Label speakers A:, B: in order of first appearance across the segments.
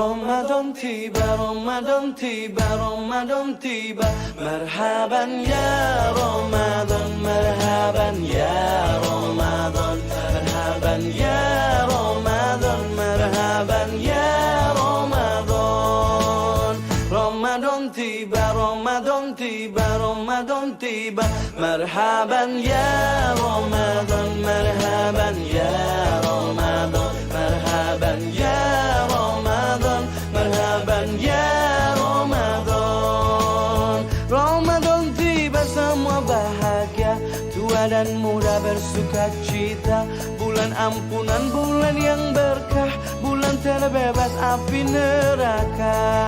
A: Ramadan tiba, Ramadan tiba, Ramadan tiba. Marhaban ya Ramadan, marhaban ya Ramadan, marhaban ya Ramadan, marhaban ya Ramadan. Ramadan tiba, Ramadan tiba, Ramadan tiba. Marhaban ya Ramadan, marhaban ya Ramadan, marhaban ya Ramadan, marhaban ya Ramadan. Ramadan tiba, semua bahagia, tua dan muda bersuka cita. Bulan ampunan, bulan yang berkah, bulan terbebas api neraka.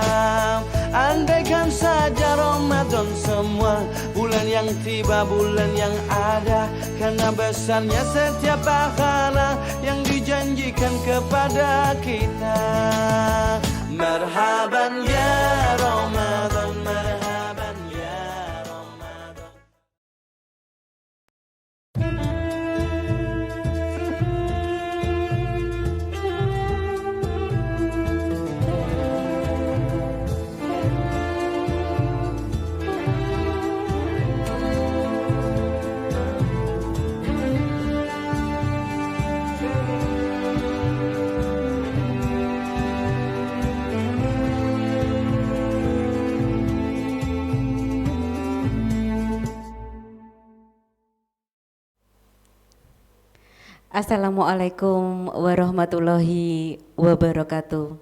A: Andaikan saja Ramadan semua, bulan yang tiba, bulan yang ada, karena besarnya setiap pahala yang dijanjikan kepada kita. Marhaban ya Ramadan, marhaban ya Ramadan.
B: Assalamualaikum warahmatullahi wabarakatuh.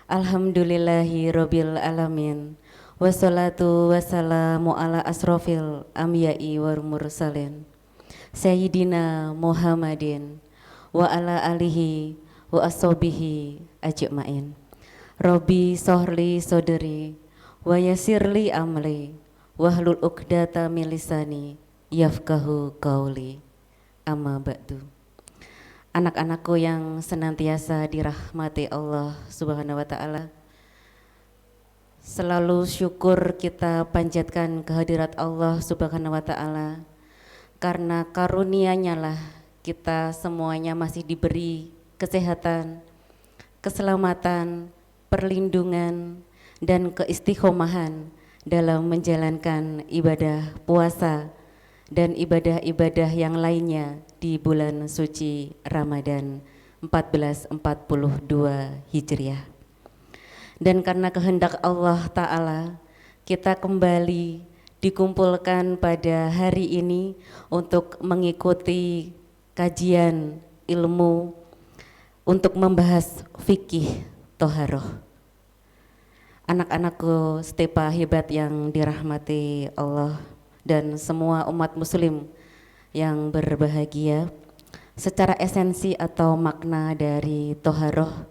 B: Alhamdulillahi rabbil alamin. Wassalatu wassalamu ala asrofil amyai wal mursalin Sayyidina Muhammadin wa ala alihi wa ashabihi ajmain. Rabbi sohli sodri wa yasirli amli wahlul uqdata min lisani yafqahu qauli. Amma ba'du. Anak-anakku yang senantiasa dirahmati Allah Subhanahu wa ta'ala, selalu syukur kita panjatkan kehadirat Allah Subhanahu wa ta'ala, karena karunia-Nya lah kita semuanya masih diberi kesehatan, keselamatan, perlindungan, dan keistiqomahan dalam menjalankan ibadah puasa dan ibadah-ibadah yang lainnya di bulan suci Ramadan 1442 Hijriah. Dan karena kehendak Allah Ta'ala, kita kembali dikumpulkan pada hari ini untuk mengikuti kajian ilmu untuk membahas fikih toharoh. Anak-anakku setepa hebat yang dirahmati Allah dan semua umat muslim yang berbahagia, secara esensi atau makna dari toharoh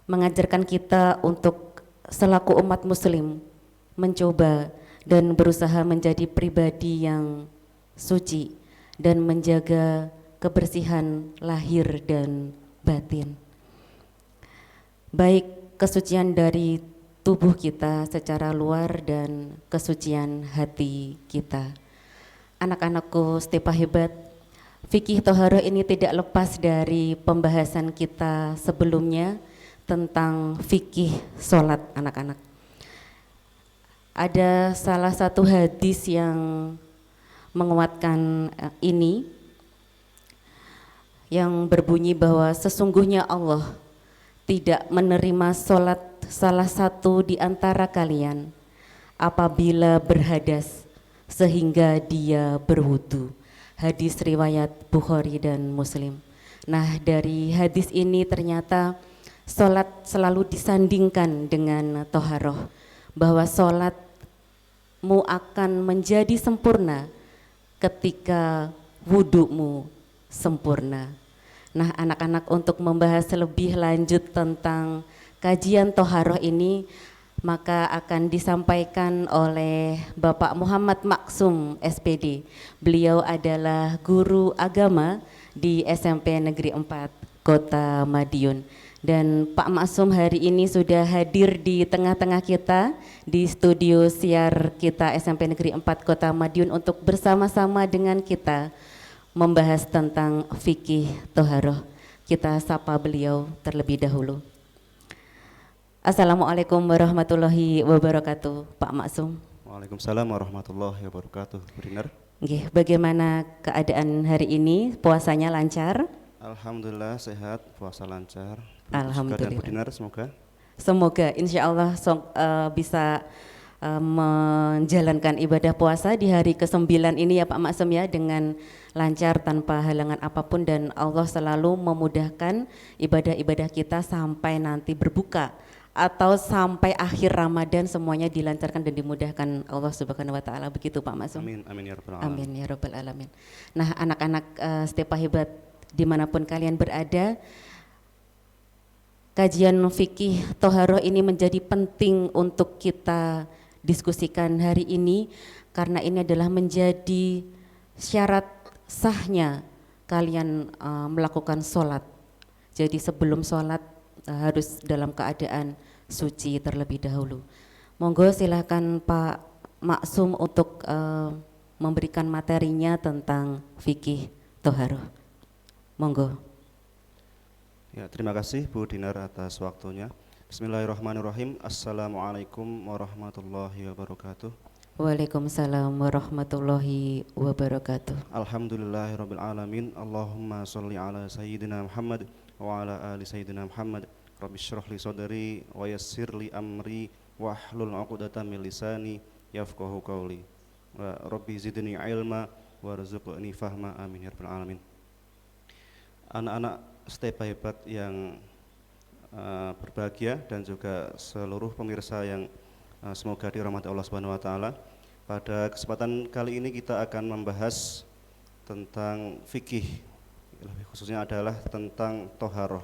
B: mengajarkan kita untuk selaku umat muslim mencoba dan berusaha menjadi pribadi yang suci dan menjaga kebersihan lahir dan batin, baik kesucian dari tubuh kita secara luar dan kesucian hati kita. Anak-anakku setepa hebat, fikih toharoh ini tidak lepas dari pembahasan kita sebelumnya tentang fikih sholat anak-anak. Ada salah satu hadis yang menguatkan ini, yang berbunyi bahwa sesungguhnya Allah tidak menerima sholat salah satu di antara kalian apabila berhadas sehingga dia berwudu. Hadis riwayat Bukhari dan Muslim. Nah, dari hadis ini ternyata sholat selalu disandingkan dengan toharoh, bahwa sholatmu akan menjadi sempurna ketika wudumu sempurna. Nah, anak-anak, untuk membahas lebih lanjut tentang kajian toharoh ini, maka akan disampaikan oleh Bapak Muhammad Maksum SPD. Beliau adalah guru agama di SMP Negeri 4 Kota Madiun. Dan Pak Maksum hari ini sudah hadir di tengah-tengah kita di studio siar kita SMP Negeri 4 Kota Madiun untuk bersama-sama dengan kita membahas tentang fikih toharoh. Kita sapa beliau terlebih dahulu. Assalamualaikum warahmatullahi wabarakatuh, Pak Maksum.
C: Waalaikumsalam warahmatullahi wabarakatuh. Bu Dinar.
B: Nggih, bagaimana keadaan hari ini? Puasanya lancar?
C: Alhamdulillah sehat, puasa lancar.
B: Alhamdulillah.
C: Dan Bu Dinar semoga.
B: Semoga insya Allah bisa menjalankan ibadah puasa di hari ke-9 ini ya Pak Maksum ya, dengan lancar tanpa halangan apapun, dan Allah selalu memudahkan ibadah-ibadah kita sampai nanti berbuka atau sampai akhir Ramadan, semuanya dilancarkan dan dimudahkan Allah Subhanahu wa taala, begitu Pak Maksum.
C: Amin, amin ya rabbal alamin.
B: Amin ya rabbal alamin. Nah, anak-anak Stepa Hebat dimanapun kalian berada, kajian fikih Toharoh ini menjadi penting untuk kita diskusikan hari ini, karena ini adalah menjadi syarat sahnya kalian melakukan sholat. Jadi sebelum sholat harus dalam keadaan suci terlebih dahulu. Monggo silakan Pak Maksum untuk memberikan materinya tentang fikih Toharoh. Monggo.
C: Ya, terima kasih Bu Dinar atas waktunya. Bismillahirrahmanirrahim. Assalamualaikum warahmatullahi wabarakatuh.
B: Waalaikumsalam warahmatullahi wabarakatuh.
C: Alhamdulillahirabbil alamin. Allahumma sholli ala sayyidina Muhammad wa ala ali sayyidina Muhammad. Rabbi shrah li sadri wa yassir li amri wahlul 'uqdatam min lisani yafqahu qawli. Wa rabbi zidni ilma warzuqni fahma. Amin ya rabbal alamin. Anak-anak Stepa Hebat yang berbahagia dan juga seluruh pemirsa yang semoga dirahmati Allah Subhanahu wa taala. Pada kesempatan kali ini kita akan membahas tentang fikih, lebih khususnya adalah tentang toharoh.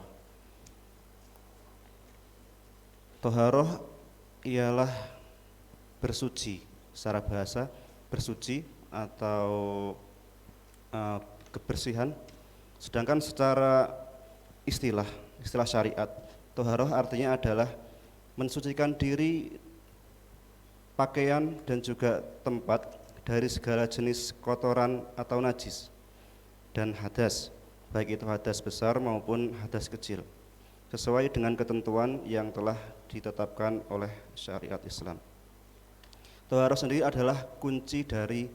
C: Toharoh ialah bersuci, secara bahasa bersuci atau kebersihan. Sedangkan secara istilah syariat, toharoh artinya adalah mensucikan diri, pakaian dan juga tempat dari segala jenis kotoran atau najis dan hadas, baik itu hadas besar maupun hadas kecil, sesuai dengan ketentuan yang telah ditetapkan oleh syariat Islam. Toharoh sendiri adalah kunci dari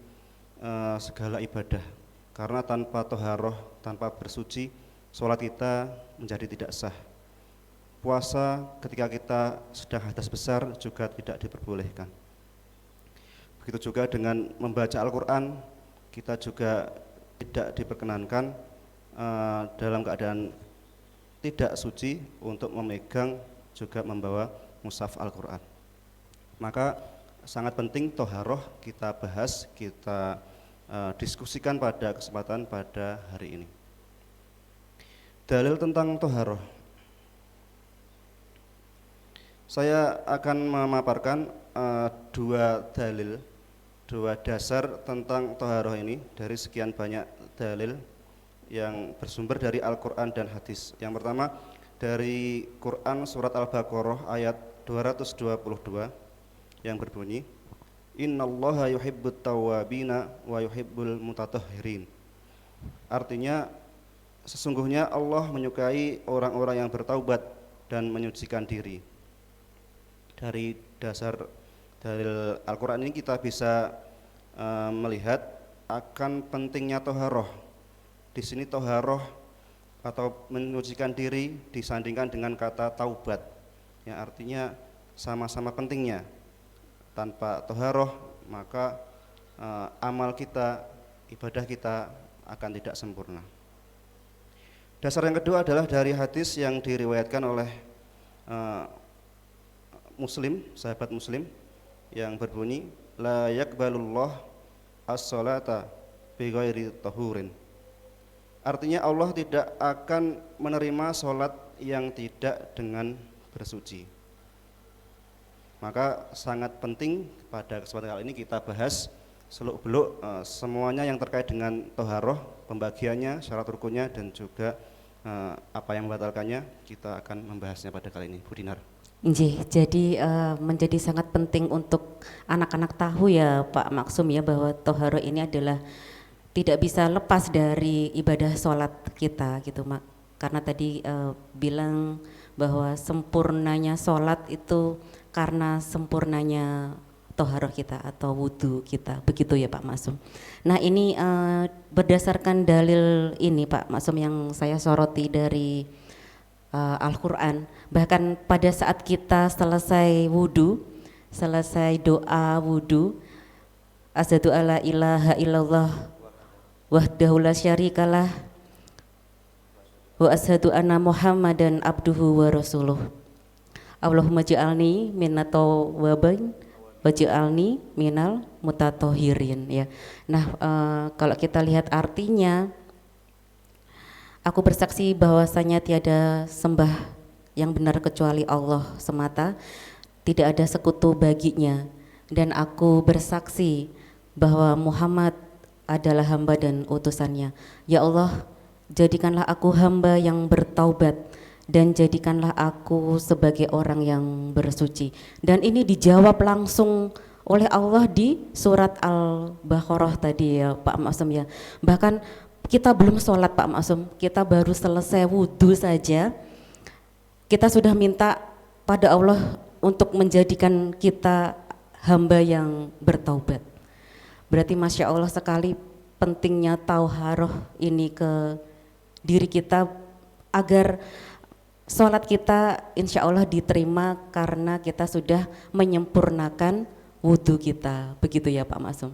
C: segala ibadah, karena tanpa toharoh, tanpa bersuci, sholat kita menjadi tidak sah. Puasa ketika kita sedang hadas besar juga tidak diperbolehkan. Begitu juga dengan membaca Al-Quran, kita juga tidak diperkenankan dalam keadaan tidak suci untuk memegang juga membawa mushaf Al-Quran. Maka sangat penting toharoh kita bahas, kita diskusikan pada kesempatan pada hari ini. Dalil tentang toharoh. Saya akan memaparkan dua dalil, dua dasar tentang toharoh ini dari sekian banyak dalil yang bersumber dari Al-Quran dan hadis. Yang pertama dari Quran surat Al-Baqarah ayat 222 yang berbunyi, Innallaha yuhibbut tawwabina wa yuhibbul mutatahhirin. Artinya sesungguhnya Allah menyukai orang-orang yang bertaubat dan menyucikan diri. Dari dasar dalil Al-Quran ini kita bisa melihat akan pentingnya toharoh. Di sini toharoh atau menyucikan diri disandingkan dengan kata taubat, yang artinya sama-sama pentingnya. Tanpa toharoh maka amal kita, ibadah kita akan tidak sempurna. Dasar yang kedua adalah dari hadis yang diriwayatkan oleh Muslim, sahabat Muslim, yang berbunyi, la yakbalullah as-salata bighairi tahurin. Artinya Allah tidak akan menerima sholat yang tidak dengan bersuci. Maka sangat penting pada kesempatan kali ini kita bahas seluk-beluk semuanya yang terkait dengan toharoh, pembagiannya, syarat rukunnya, dan juga apa yang membatalkannya. Kita akan membahasnya pada kali ini, Bu Dinar.
B: Jadi menjadi sangat penting untuk anak-anak tahu ya Pak Maksum ya, bahwa toharoh ini adalah tidak bisa lepas dari ibadah sholat kita gitu Mak. Karena tadi bilang bahwa sempurnanya sholat itu karena sempurnanya toharoh kita atau wudhu kita, begitu ya Pak Maksum. Nah ini berdasarkan dalil ini Pak Maksum yang saya soroti dari Al-Quran, bahkan pada saat kita selesai wudhu, selesai doa wudhu, asyhadu alla ilaha illallah wahdahu la syarikalah wa asyhadu anna muhammadan abduhu wa rasuluh, Allahumma ja'alni minat tawwabin waj'alni minal mutatahhirin ya. Nah, kalau kita lihat artinya, aku bersaksi bahwasanya tiada sembah yang benar kecuali Allah semata, tidak ada sekutu baginya, dan aku bersaksi bahwa Muhammad adalah hamba dan utusannya. Ya Allah, jadikanlah aku hamba yang bertaubat dan jadikanlah aku sebagai orang yang bersuci. Dan ini dijawab langsung oleh Allah di surat Al-Baqarah tadi ya Pak Maksum ya. Bahkan kita belum sholat Pak Maksum, kita baru selesai wudhu saja, kita sudah minta pada Allah untuk menjadikan kita hamba yang bertaubat. Berarti Masya Allah sekali pentingnya tauharoh ini ke diri kita agar sholat kita insya Allah diterima karena kita sudah menyempurnakan wudhu kita, begitu ya Pak Maksum?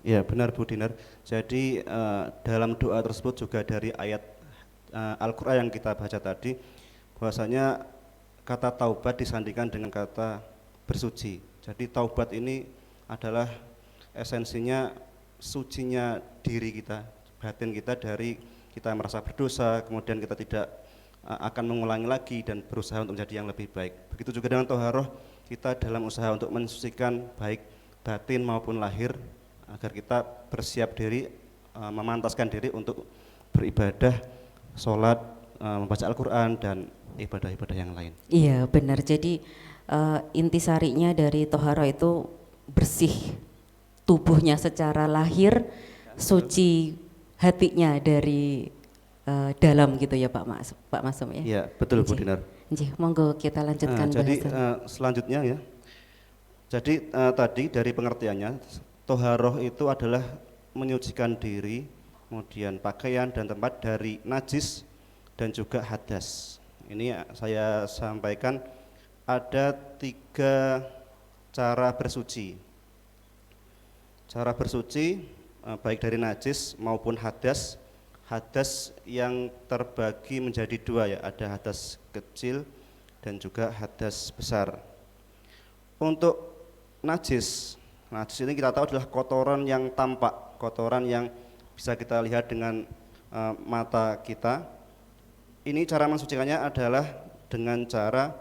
C: Ya benar Bu Dinar. Jadi dalam doa tersebut juga dari ayat Al-Quran yang kita baca tadi, bahwasanya kata taubat disandingkan dengan kata bersuci. Jadi taubat ini adalah esensinya sucinya diri kita, batin kita dari kita merasa berdosa, kemudian kita tidak akan mengulangi lagi dan berusaha untuk menjadi yang lebih baik. Begitu juga dengan toharoh, kita dalam usaha untuk mensucikan baik batin maupun lahir agar kita bersiap diri, memantaskan diri untuk beribadah, sholat, membaca Al-Quran dan ibadah-ibadah yang lain.
B: Iya benar, jadi intisarinya dari toharoh itu bersih tubuhnya secara lahir, suci hatinya dari dalam gitu ya Pak Maksum ya.
C: Iya betul Bu Dinar.
B: Monggo kita lanjutkan
C: jadi
B: bahasan.
C: selanjutnya ya. Jadi tadi dari pengertiannya, toharoh itu adalah menyucikan diri, kemudian pakaian dan tempat dari najis dan juga hadas. Ini saya sampaikan ada 3 cara bersuci. Cara bersuci baik dari najis maupun hadas. Hadas yang terbagi menjadi 2 ya, ada hadas kecil dan juga hadas besar. Untuk najis ini kita tahu adalah kotoran yang tampak, kotoran yang bisa kita lihat dengan mata kita. Ini cara mensucikannya adalah dengan cara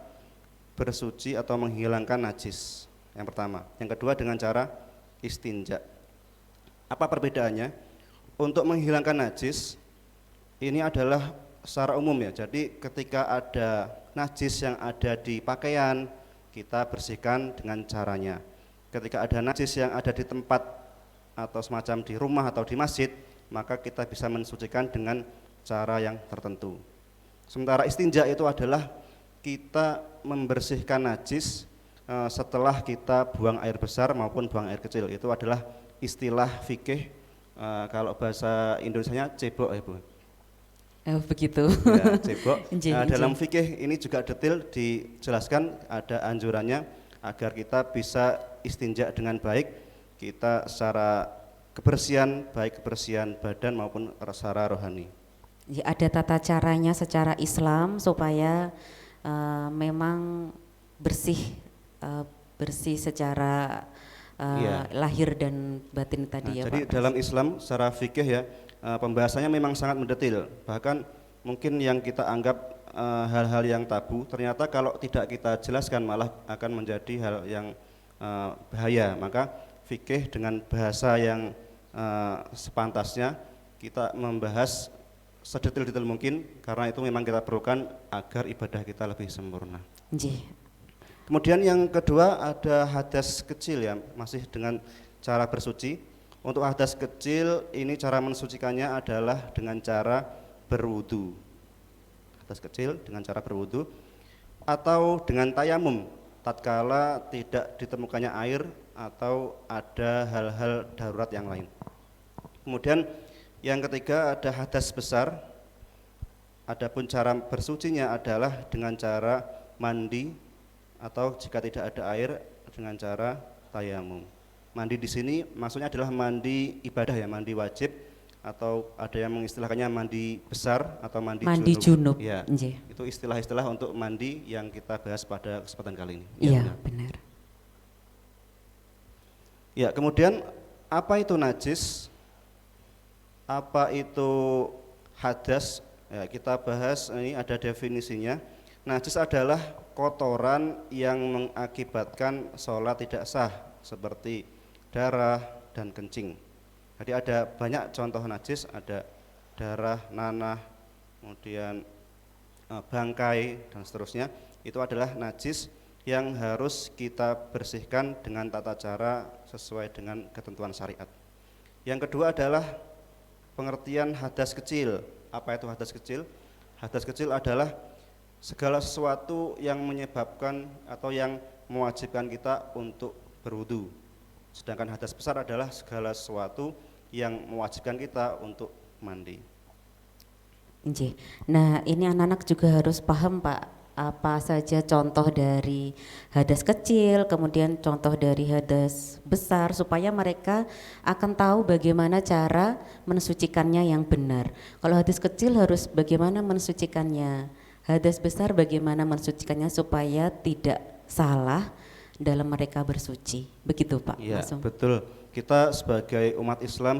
C: bersuci atau menghilangkan najis, yang pertama. Yang kedua dengan cara istinja. Apa perbedaannya? Untuk menghilangkan najis ini adalah secara umum ya. Jadi ketika ada najis yang ada di pakaian, kita bersihkan dengan caranya. Ketika ada najis yang ada di tempat atau semacam di rumah atau di masjid, maka kita bisa mensucikan dengan cara yang tertentu. Sementara istinja itu adalah kita membersihkan najis setelah kita buang air besar maupun buang air kecil. Itu adalah istilah fikih. Kalau bahasa Indonesianya cebok ya Bu.
B: Begitu.
C: Ya, cebok. Dalam fikih ini juga detail dijelaskan, ada anjurannya agar kita bisa istinja dengan baik, kita secara kebersihan, baik kebersihan badan maupun secara rohani.
B: Ya, ada tata caranya secara Islam supaya memang bersih secara lahir dan batin tadi ya
C: Jadi
B: Pak.
C: dalam Islam secara fikih ya, pembahasannya memang sangat mendetil. Bahkan mungkin yang kita anggap hal-hal yang tabu, ternyata kalau tidak kita jelaskan malah akan menjadi hal yang bahaya. Maka fikih dengan bahasa yang sepantasnya kita membahas sedetil-detil mungkin, karena itu memang kita perlukan agar ibadah kita lebih sempurna. Kemudian yang kedua ada hadas kecil ya, masih dengan cara bersuci. Untuk hadas kecil ini cara mensucikannya adalah dengan cara berwudu. hadas kecil dengan cara berwudu, atau dengan tayamum tatkala tidak ditemukannya air atau ada hal-hal darurat yang lain. Kemudian yang ketiga ada hadas besar. Adapun cara bersucinya adalah dengan cara mandi atau jika tidak ada air dengan cara tayamum. Mandi di sini maksudnya adalah mandi ibadah ya, mandi wajib, atau ada yang mengistilahkannya mandi besar atau mandi junub. Ya, itu istilah-istilah untuk mandi yang kita bahas pada kesempatan kali ini.
B: Iya, benar.
C: Ya, kemudian apa itu najis? Apa itu hadas? Ya, kita bahas, ini ada definisinya. Najis adalah kotoran yang mengakibatkan sholat tidak sah, seperti darah dan kencing. Jadi ada banyak contoh najis, ada darah, nanah, kemudian bangkai dan seterusnya. Itu adalah najis yang harus kita bersihkan dengan tata cara sesuai dengan ketentuan syariat. Yang kedua adalah pengertian hadas kecil. Apa itu hadas kecil? Hadas kecil adalah segala sesuatu yang menyebabkan atau yang mewajibkan kita untuk berwudu. Sedangkan hadas besar adalah segala sesuatu yang mewajibkan kita untuk mandi.
B: Nah, ini anak-anak juga harus paham, Pak, apa saja contoh dari hadas kecil, kemudian contoh dari hadas besar, supaya mereka akan tahu bagaimana cara mensucikannya yang benar. Kalau hadas kecil harus bagaimana mensucikannya, hadas besar bagaimana mensucikannya supaya tidak salah dalam mereka bersuci. Begitu, Pak.
C: Iya, betul. Kita sebagai umat Islam,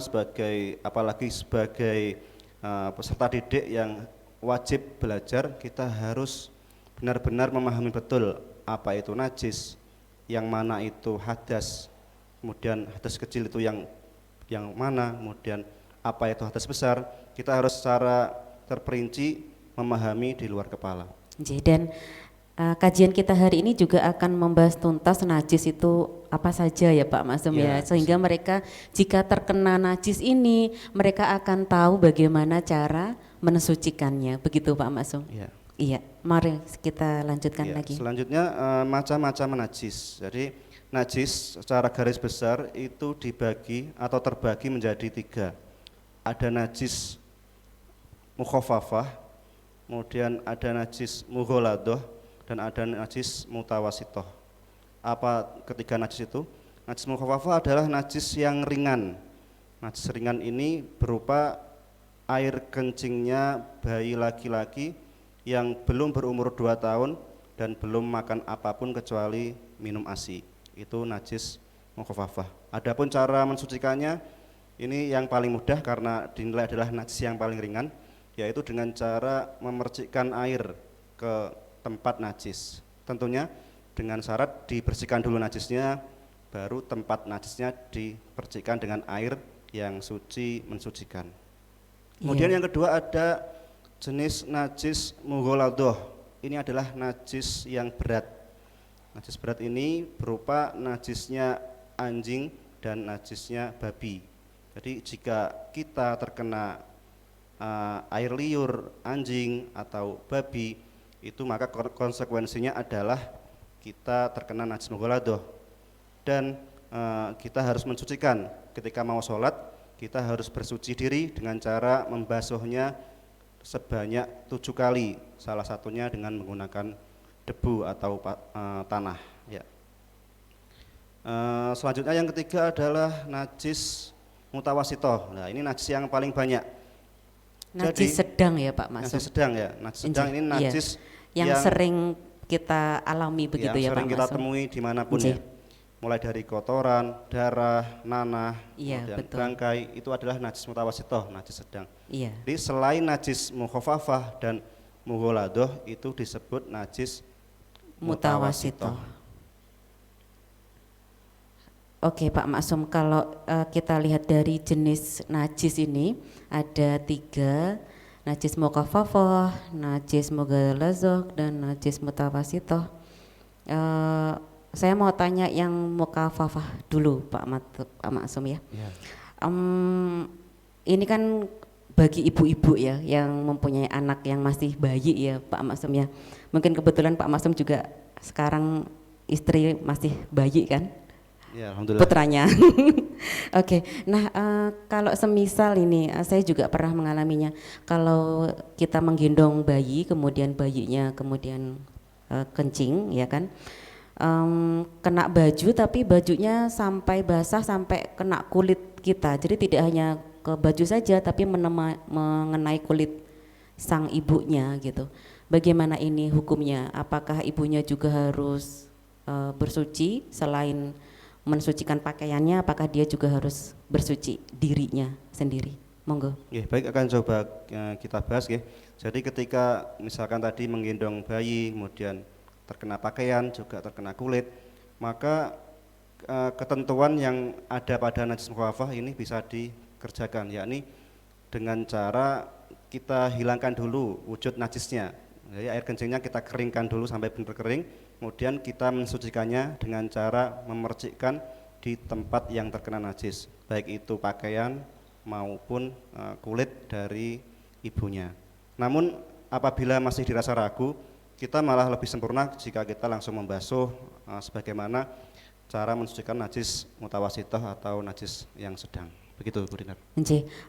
C: apalagi sebagai peserta didik yang wajib belajar, kita harus benar-benar memahami betul apa itu najis, yang mana itu hadas, kemudian hadas kecil itu yang mana, kemudian apa itu hadas besar. Kita harus secara terperinci memahami di luar kepala.
B: Dan kajian kita hari ini juga akan membahas tuntas najis itu apa saja ya Pak Maksum ya, sehingga mereka jika terkena najis ini mereka akan tahu bagaimana cara mensucikannya. Begitu Pak Maksum? Iya, mari kita lanjutkan lagi.
C: Selanjutnya macam-macam najis. Jadi najis secara garis besar itu dibagi atau terbagi menjadi 3. Ada najis mukhafafah, kemudian ada najis mughaladah, dan ada najis mutawasitoh. Apa ketiga najis itu? Najis mukhafafah adalah najis yang ringan. Najis ringan ini berupa air kencingnya bayi laki-laki yang belum berumur 2 tahun dan belum makan apapun kecuali minum ASI. Itu najis mukhafafah. Adapun cara mensucikannya ini yang paling mudah karena dinilai adalah najis yang paling ringan, yaitu dengan cara memercikkan air ke tempat najis. Tentunya dengan syarat dibersihkan dulu najisnya, baru tempat najisnya dipercikkan dengan air yang suci mensucikan. Kemudian yang kedua ada jenis najis mughaladah. Ini adalah najis yang berat. Najis berat ini berupa najisnya anjing dan najisnya babi. Jadi jika kita terkena air liur anjing atau babi, itu maka konsekuensinya adalah kita terkena najis mughaladah. Dan kita harus mensucikan. Ketika mau sholat, kita harus bersuci diri dengan cara membasuhnya sebanyak 7 kali, salah satunya dengan menggunakan debu atau tanah. Selanjutnya yang ketiga adalah najis mutawasitoh. Nah, ini najis yang paling banyak.
B: Najis sedang ya Pak Maksum?
C: Najis sedang ya, najis sedang ini najis
B: yang sering kita alami begitu ya Pak Maksum? Yang
C: sering kita temui dimanapun ya. Mulai dari kotoran, darah, nanah, kemudian bangkai, itu adalah najis mutawasitoh, najis sedang. Jadi selain najis mukhafafah dan mughaladah itu disebut najis mutawasitoh.
B: Oke Pak Maksum, kalau kita lihat dari jenis najis ini ada 3, najis mukhafafah, najis mughaladah, dan najis mutawasitoh. Saya mau tanya yang mukhafafah dulu Pak Maksum ya. Ini kan bagi ibu-ibu ya yang mempunyai anak yang masih bayi ya Pak Maksum ya. Mungkin kebetulan Pak Maksum juga sekarang istri masih bayi kan?
C: Ya, alhamdulillah.
B: Putranya. Oke, nah kalau semisal ini saya juga pernah mengalaminya. Kalau kita menggendong bayi, kemudian bayinya kemudian kencing, ya kan, kena baju, tapi bajunya sampai basah sampai kena kulit kita. Jadi tidak hanya ke baju saja, tapi mengenai kulit sang ibunya gitu. Bagaimana ini hukumnya? Apakah ibunya juga harus bersuci selain mensucikan pakaiannya, apakah dia juga harus bersuci dirinya sendiri? Monggo.
C: Baik, akan coba kita bahas ya. Jadi ketika misalkan tadi menggendong bayi, kemudian terkena pakaian, juga terkena kulit, maka ketentuan yang ada pada najis mukhafafah ini bisa dikerjakan, yakni dengan cara kita hilangkan dulu wujud najisnya. Jadi air kencingnya kita keringkan dulu sampai benar kering, kemudian kita mensucikannya dengan cara memercikkan di tempat yang terkena najis, baik itu pakaian maupun kulit dari ibunya. Namun apabila masih dirasa ragu, kita malah lebih sempurna jika kita langsung membasuh sebagaimana cara mensucikan najis mutawasithah atau najis yang sedang. Begitu Bu Dinar.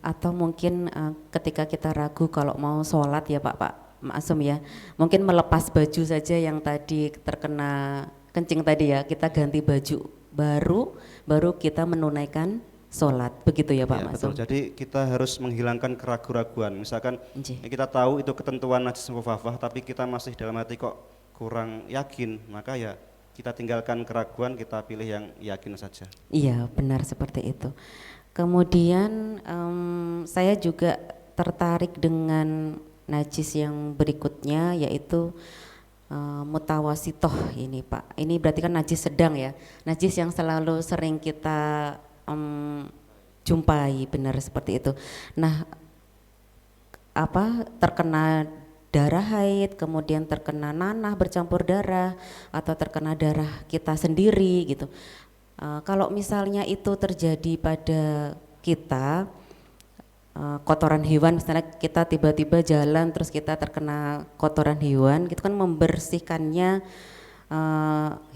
B: Atau mungkin ketika kita ragu kalau mau sholat ya Pak Maksum ya, mungkin melepas baju saja yang tadi terkena kencing tadi ya, kita ganti baju baru kita menunaikan sholat, begitu ya Pak Maksum?
C: Betul, jadi kita harus menghilangkan keraguan-raguan. Misalkan kita tahu itu ketentuan najis mukhafafah, tapi kita masih dalam hati kok kurang yakin, maka ya kita tinggalkan keraguan, kita pilih yang yakin saja. Iya,
B: benar seperti itu. Kemudian saya juga tertarik dengan najis yang berikutnya, yaitu mutawasithah ini Pak. Ini berarti kan najis sedang ya, najis yang selalu sering kita jumpai, benar seperti itu. Nah, terkena darah haid, kemudian terkena nanah bercampur darah, atau terkena darah kita sendiri gitu. Kalau misalnya itu terjadi pada kita, kotoran hewan, misalnya kita tiba-tiba jalan terus kita terkena kotoran hewan, itu kan membersihkannya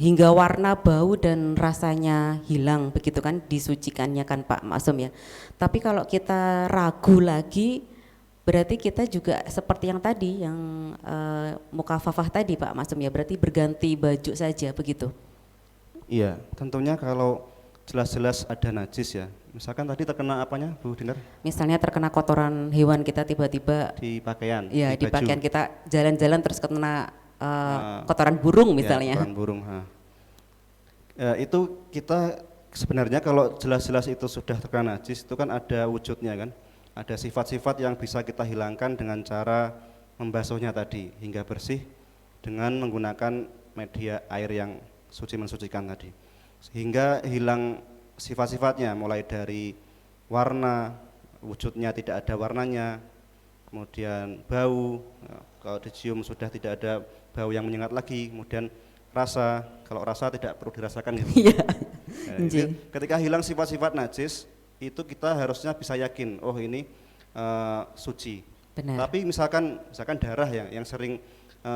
B: hingga warna, bau dan rasanya hilang, begitu kan, disucikannya kan Pak Maksum ya. Tapi kalau kita ragu lagi, berarti kita juga seperti yang tadi, yang mukhafafah tadi Pak Maksum ya, berarti berganti baju saja, begitu?
C: Iya, tentunya kalau jelas-jelas ada najis ya. Misalkan tadi terkena apanya Bu Dinar? Misalnya terkena kotoran hewan, kita tiba-tiba di pakaian. Iya, di pakaian kita jalan-jalan terus kena kotoran burung misalnya. Ya, kotoran burung. Itu kita sebenarnya kalau jelas-jelas itu sudah terkena najis, itu kan ada wujudnya kan. Ada sifat-sifat yang bisa kita hilangkan dengan cara membasuhnya tadi hingga bersih dengan menggunakan media air yang suci mensucikan tadi. Sehingga hilang sifat-sifatnya, mulai dari warna, wujudnya tidak ada warnanya, kemudian bau, kalau dicium sudah tidak ada bau yang menyengat lagi, kemudian rasa, kalau rasa tidak perlu dirasakan gitu. Ketika hilang sifat-sifat najis, itu kita harusnya bisa yakin, oh ini suci. Benar. Tapi misalkan darah yang sering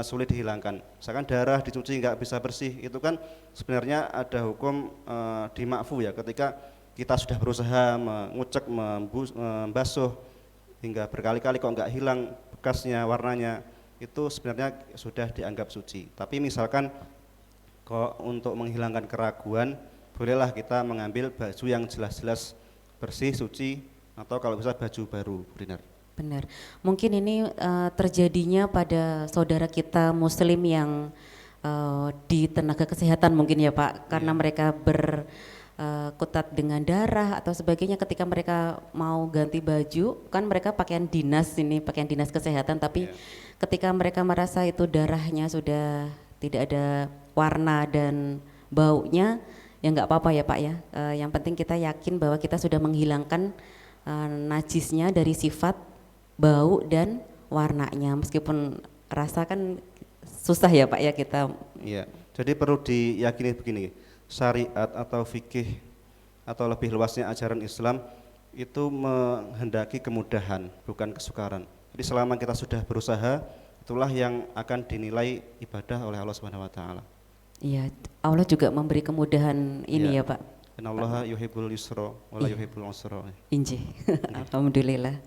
C: sulit dihilangkan, misalkan darah dicuci nggak bisa bersih, itu kan sebenarnya ada hukum dimakfu ya, ketika kita sudah berusaha mengucek, membasuh hingga berkali-kali kok nggak hilang bekasnya, warnanya, itu sebenarnya sudah dianggap suci. Tapi misalkan kok untuk menghilangkan keraguan, bolehlah kita mengambil baju yang jelas-jelas bersih, suci, atau kalau bisa baju baru, Benar.
B: Benar, mungkin ini terjadinya pada saudara kita muslim yang di tenaga kesehatan mungkin ya Pak, karena mereka berkutat dengan darah atau sebagainya, ketika mereka mau ganti baju, kan mereka pakaian dinas kesehatan, tapi ketika mereka merasa itu darahnya sudah tidak ada warna dan baunya, ya nggak apa-apa ya Pak ya, yang penting kita yakin bahwa kita sudah menghilangkan najisnya dari sifat, bau dan warnanya, meskipun rasa kan susah ya Pak ya kita.
C: Iya, jadi perlu diyakini begini, syariat atau fikih atau lebih luasnya ajaran Islam itu menghendaki kemudahan, bukan kesukaran. Jadi selama kita sudah berusaha, itulah yang akan dinilai ibadah oleh Allah Subhanahu wa taala.
B: Iya, Allah juga memberi kemudahan ini
C: Iya.
B: ya Pak.
C: Innallaha yuhibbul yusra wa la
B: Iya.
C: yuhibbul usra.
B: Injih. Alhamdulillah.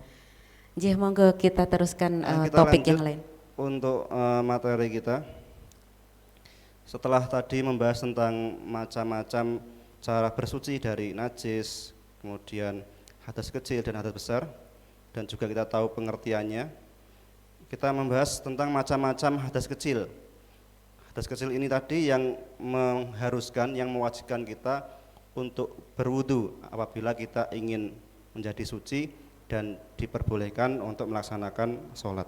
B: Injih, monggo kita teruskan
C: Kita
B: topik
C: lanjut
B: yang lain.
C: untuk materi kita. Setelah tadi membahas tentang macam-macam cara bersuci dari najis, kemudian hadas kecil dan hadas besar, dan juga kita tahu pengertiannya, kita membahas tentang macam-macam hadas kecil. Hadas kecil ini tadi yang mengharuskan, yang mewajibkan kita untuk berwudu apabila kita ingin menjadi suci dan diperbolehkan untuk melaksanakan sholat.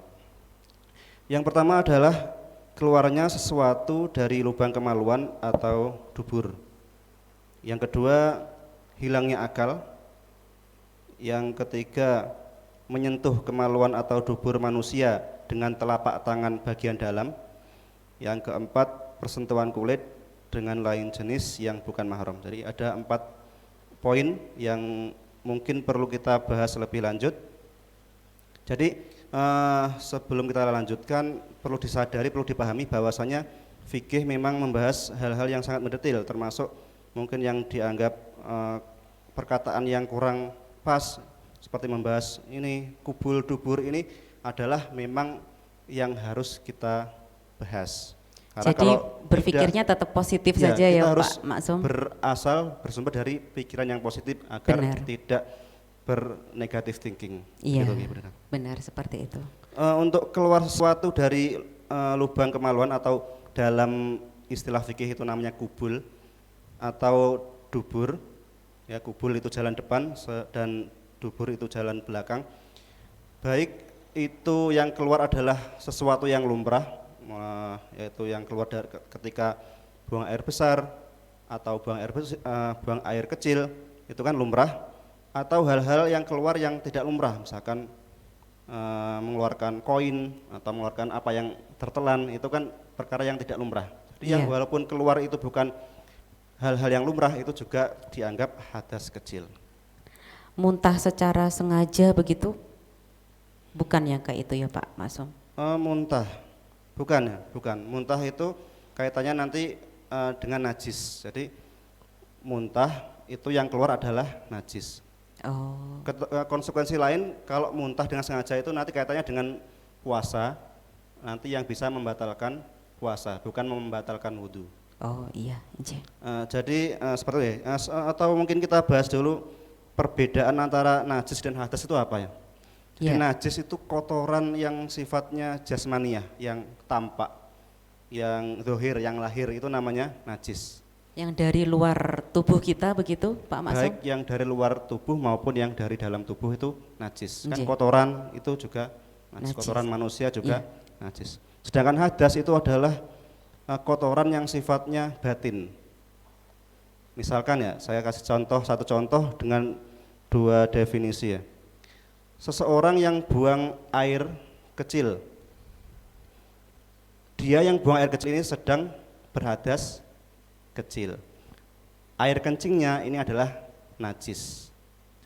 C: Yang pertama adalah keluarnya sesuatu dari lubang kemaluan atau dubur. Yang kedua, hilangnya akal. Yang ketiga, menyentuh kemaluan atau dubur manusia dengan telapak tangan bagian dalam. Yang keempat, persentuhan kulit dengan lain jenis yang bukan mahram. Jadi ada 4 poin yang mungkin perlu kita bahas lebih lanjut. Jadi sebelum kita lanjutkan, perlu disadari, perlu dipahami bahwasanya fikih memang membahas hal-hal yang sangat mendetail, termasuk mungkin yang dianggap perkataan yang kurang pas, seperti membahas ini kubul dubur, ini adalah memang yang harus kita bahas. Karena
B: Jadi
C: kalau
B: berpikirnya tetap positif
C: ya,
B: saja ya
C: kita harus
B: Pak Maksum.
C: bersumber dari pikiran yang positif agar
B: Benar.
C: tidak bernegatif thinking.
B: Iya,
C: Gitu, ya, benar.
B: benar seperti itu.
C: Untuk keluar sesuatu dari lubang kemaluan atau dalam istilah fikih itu namanya kubul atau dubur. Ya, kubul itu jalan depan dan dubur itu jalan belakang. Baik itu yang keluar adalah sesuatu yang lumrah, yaitu yang keluar dari ketika buang air besar atau buang air kecil, itu kan lumrah. Atau hal-hal yang keluar yang tidak lumrah, misalkan mengeluarkan koin atau mengeluarkan apa yang tertelan, itu kan perkara yang tidak lumrah. Jadi yang walaupun keluar itu bukan hal-hal yang lumrah, itu juga dianggap hadas kecil.
B: Muntah secara sengaja begitu? Bukan yang kayak itu ya Pak Maksum?
C: Muntah, bukan ya, bukan. Muntah itu kaitannya nanti dengan najis. Jadi muntah itu yang keluar adalah najis.
B: Oh.
C: Konsekuensi lain kalau muntah dengan sengaja itu nanti kaitannya dengan puasa, nanti yang bisa membatalkan puasa, bukan membatalkan wudhu.
B: Oh iya, Injih.
C: Jadi seperti itu ya. Atau mungkin kita bahas dulu perbedaan antara najis dan hadas itu apa ya? Jadi najis itu kotoran yang sifatnya jasmaniah, yang tampak, yang zahir, yang lahir, itu namanya najis.
B: Yang dari luar tubuh kita begitu Pak Maksum?
C: Baik yang dari luar tubuh maupun yang dari dalam tubuh itu najis. Kan
B: Nggih.
C: kotoran itu juga najis. Kotoran manusia juga
B: Iya.
C: najis. Sedangkan hadas itu adalah kotoran yang sifatnya batin. Misalkan ya, saya kasih satu contoh dengan 2 definisi ya. Seseorang yang buang air kecil, dia yang buang air kecil ini sedang berhadas kecil. Air kencingnya ini adalah najis.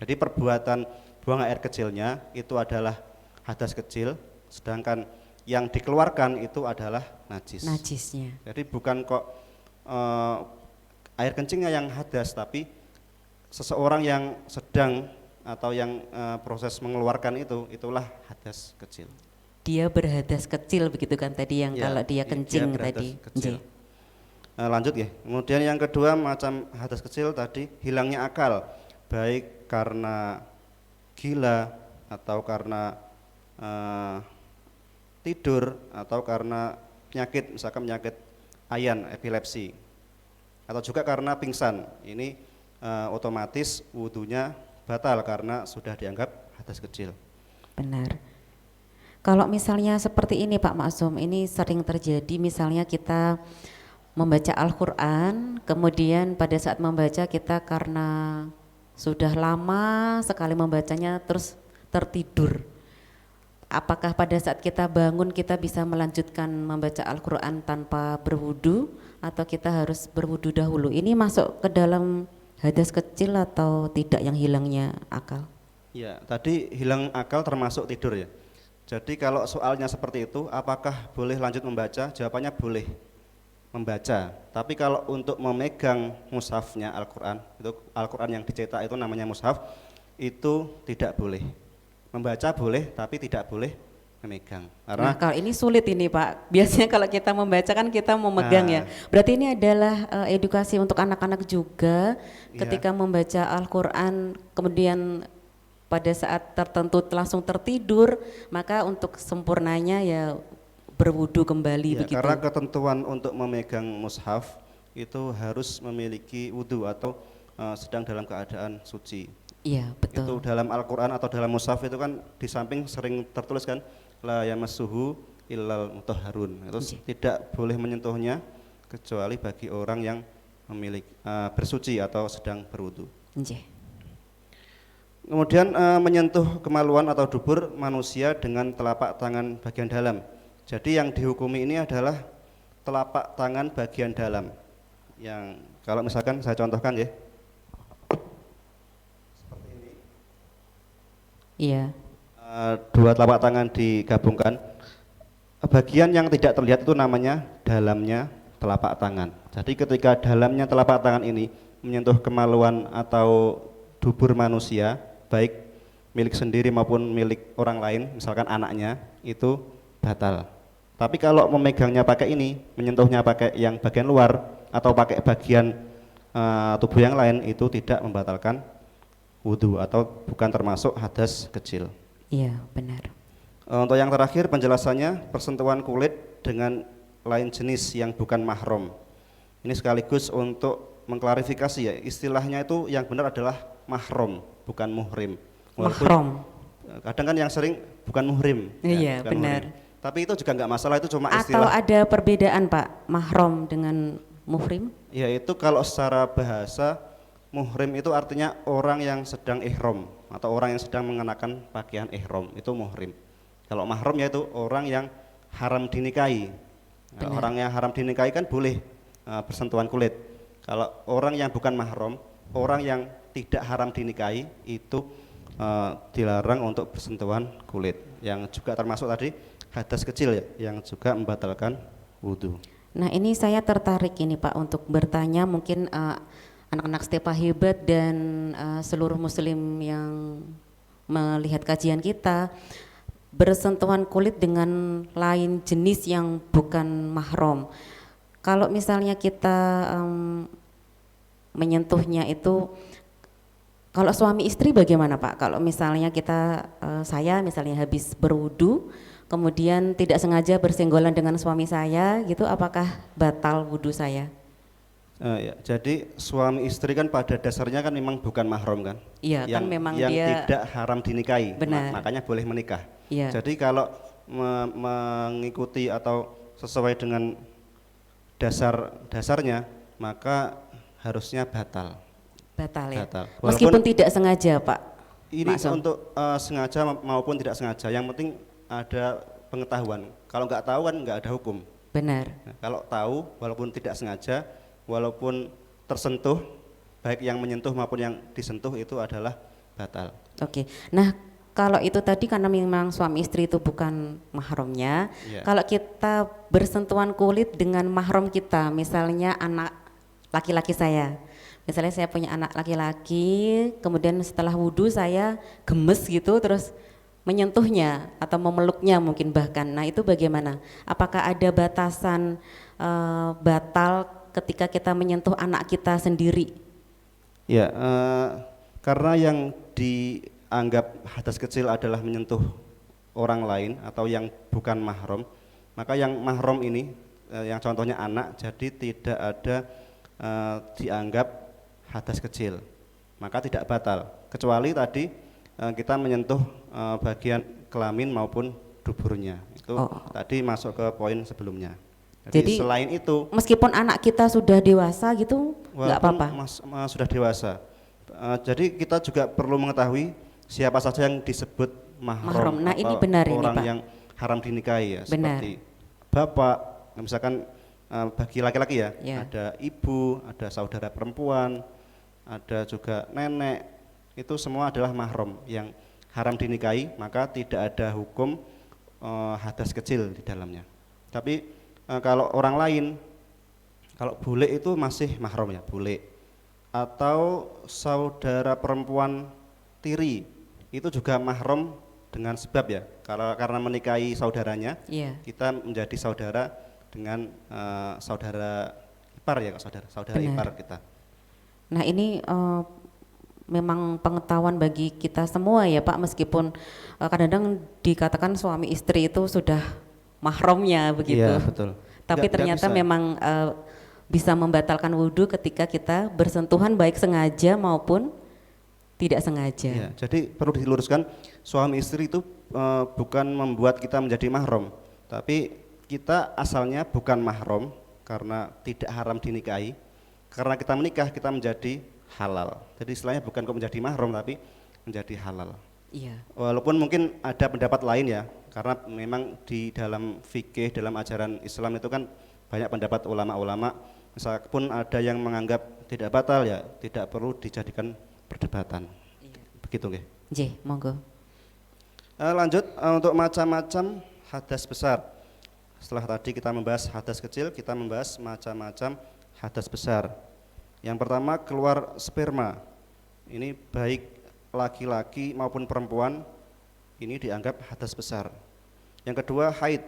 C: Jadi perbuatan buang air kecilnya itu adalah hadas kecil, sedangkan yang dikeluarkan itu adalah najis.
B: Najisnya.
C: Jadi bukan kok air kencingnya yang hadas, tapi seseorang yang sedang atau yang proses mengeluarkan itulah hadas kecil.
B: Dia berhadas kecil begitu kan tadi yang
C: Ya,
B: kalau dia kencing
C: dia berhadas
B: tadi.
C: kecil.
B: Nggih.
C: Lanjut ya. Kemudian yang kedua macam hadas kecil tadi hilangnya akal, baik karena gila atau karena tidur atau karena penyakit, misalkan penyakit ayan, epilepsi, atau juga karena pingsan. Ini otomatis wudunya batal karena sudah dianggap hadas kecil.
B: Benar. Kalau misalnya seperti ini Pak Maksum, ini sering terjadi misalnya kita membaca Al-Quran, kemudian pada saat membaca kita karena sudah lama sekali membacanya terus tertidur. Apakah pada saat kita bangun kita bisa melanjutkan membaca Al-Quran tanpa berwudu atau kita harus berwudu dahulu? Ini masuk ke dalam hadas kecil atau tidak yang hilangnya akal?
C: Ya, tadi hilang akal termasuk tidur ya. Jadi kalau soalnya seperti itu, apakah boleh lanjut membaca? Jawabannya boleh membaca. Tapi kalau untuk memegang mushafnya Al-Quran, itu Al-Quran yang dicetak itu namanya mushaf, itu tidak boleh. Membaca boleh, tapi tidak boleh memegang. Karena
B: Nah, kalau ini sulit ini Pak. Biasanya kalau kita membaca kan kita memegang ya. Berarti ini adalah edukasi untuk anak-anak juga ketika membaca Al-Quran, kemudian pada saat tertentu langsung tertidur, maka untuk sempurnanya ya berwudu kembali begitu.
C: karena ketentuan untuk memegang mushaf itu harus memiliki wudu atau sedang dalam keadaan suci.
B: Iya, betul.
C: Itu dalam Al-Quran atau dalam mushaf itu kan di samping sering tertulis kan la yamassuhu illal mutahharun. Itu tidak boleh menyentuhnya kecuali bagi orang yang memiliki bersuci atau sedang berwudu. Kemudian menyentuh kemaluan atau dubur manusia dengan telapak tangan bagian dalam. Jadi yang dihukumi ini adalah telapak tangan bagian dalam. Yang kalau misalkan saya contohkan ya. Seperti ini.
B: Iya.
C: Dua telapak tangan digabungkan. Bagian yang tidak terlihat itu namanya dalamnya telapak tangan. Jadi ketika dalamnya telapak tangan ini menyentuh kemaluan atau dubur manusia, baik milik sendiri maupun milik orang lain, misalkan anaknya, itu batal. Tapi kalau memegangnya pakai ini, menyentuhnya pakai yang bagian luar atau pakai bagian tubuh yang lain, itu tidak membatalkan wudu atau bukan termasuk hadas kecil.
B: Iya, benar.
C: Untuk yang terakhir penjelasannya, persentuhan kulit dengan lain jenis yang bukan mahram. Ini sekaligus untuk mengklarifikasi ya, istilahnya itu yang benar adalah mahram, bukan muhrim.
B: Mahram.
C: Kadang kan yang sering bukan muhrim.
B: Iya,
C: bukan
B: benar.
C: Muhrim. Tapi itu juga nggak masalah, itu cuma
B: Atau
C: istilah.
B: ada perbedaan Pak, mahram dengan muhrim?
C: Ya itu kalau secara bahasa muhrim itu artinya orang yang sedang ihram atau orang yang sedang mengenakan pakaian ihram, itu muhrim. Kalau mahram yaitu orang yang haram dinikahi. Nah, orang yang haram dinikahi kan boleh bersentuhan kulit. Kalau orang yang bukan mahram, orang yang tidak haram dinikahi itu dilarang untuk bersentuhan kulit. Yang juga termasuk tadi hadas kecil ya, yang juga membatalkan wudu.
B: Nah ini saya tertarik ini Pak untuk bertanya, mungkin anak-anak Stepa hebat dan seluruh muslim yang melihat kajian kita, bersentuhan kulit dengan lain jenis yang bukan mahram. Kalau misalnya kita menyentuhnya itu, kalau suami istri bagaimana Pak? Kalau misalnya kita, saya misalnya habis berwudu, kemudian tidak sengaja bersenggolan dengan suami saya, gitu, apakah batal wudu saya?
C: Ya, jadi suami istri kan pada dasarnya kan memang bukan mahram kan?
B: Iya, kan memang
C: yang
B: dia
C: tidak haram dinikahi, makanya boleh menikah.
B: Iya.
C: Jadi kalau mengikuti atau sesuai dengan dasarnya, maka harusnya batal.
B: Batal ya.
C: Batal.
B: Meskipun tidak sengaja Pak.
C: Ini
B: Maksud.
C: untuk sengaja maupun tidak sengaja, yang penting ada pengetahuan. Kalau nggak tahu kan nggak ada hukum.
B: Benar.
C: Nah, kalau tahu, walaupun tidak sengaja, walaupun tersentuh, baik yang menyentuh maupun yang disentuh itu adalah batal.
B: Oke. Nah kalau itu tadi karena memang suami istri itu bukan mahramnya, kalau kita bersentuhan kulit dengan mahram kita, misalnya anak laki-laki saya, misalnya saya punya anak laki-laki, kemudian setelah wudu saya gemes gitu, terus menyentuhnya atau memeluknya mungkin bahkan, nah itu bagaimana? Apakah ada batasan batal ketika kita menyentuh anak kita sendiri?
C: Ya, karena yang dianggap hadas kecil adalah menyentuh orang lain atau yang bukan mahram, maka yang mahram ini, yang contohnya anak, jadi tidak ada dianggap hadas kecil, maka tidak batal. Kecuali tadi kita menyentuh bagian kelamin maupun duburnya, itu tadi masuk ke poin sebelumnya. Jadi selain itu,
B: meskipun anak kita sudah dewasa gitu, nggak apa-apa.
C: Sudah dewasa. Jadi kita juga perlu mengetahui siapa saja yang disebut mahram.
B: Nah ini benar
C: orang
B: ini Pak.
C: yang haram dinikahi ya,
B: Benar.
C: seperti bapak, misalkan bagi laki-laki ya,
B: Ya.
C: ada ibu, ada saudara perempuan, ada juga nenek, itu semua adalah mahram yang haram dinikahi, maka tidak ada hukum hadas kecil di dalamnya. Tapi kalau orang lain, kalau bule itu masih mahram ya, bule atau saudara perempuan tiri itu juga mahram dengan sebab ya, karena menikahi saudaranya,
B: Iya.
C: kita menjadi saudara dengan saudara ipar ya, saudara
B: Benar.
C: ipar kita.
B: Nah ini memang pengetahuan bagi kita semua ya Pak, meskipun kadang-kadang dikatakan suami istri itu sudah mahramnya begitu.
C: Iya betul.
B: Tapi
C: Nggak
B: ternyata
C: bisa.
B: memang bisa membatalkan wudhu ketika kita bersentuhan baik sengaja maupun tidak sengaja.
C: Iya, jadi perlu diluruskan, suami istri itu bukan membuat kita menjadi mahram, tapi kita asalnya bukan mahram karena tidak haram dinikahi. Karena kita menikah kita menjadi halal. Jadi istilahnya bukan kok menjadi mahram tapi menjadi halal.
B: Iya.
C: Walaupun mungkin ada pendapat lain ya, karena memang di dalam fikih, dalam ajaran Islam itu kan banyak pendapat ulama-ulama. Meskipun ada yang menganggap tidak batal ya, tidak perlu dijadikan perdebatan.
B: Iya.
C: Begitu nggih.
B: Nggih, monggo.
C: Lanjut untuk macam-macam hadas besar. Setelah tadi kita membahas hadas kecil, kita membahas macam-macam hadas besar. Yang pertama keluar sperma. Ini baik laki-laki maupun perempuan, ini dianggap hadas besar. Yang kedua haid.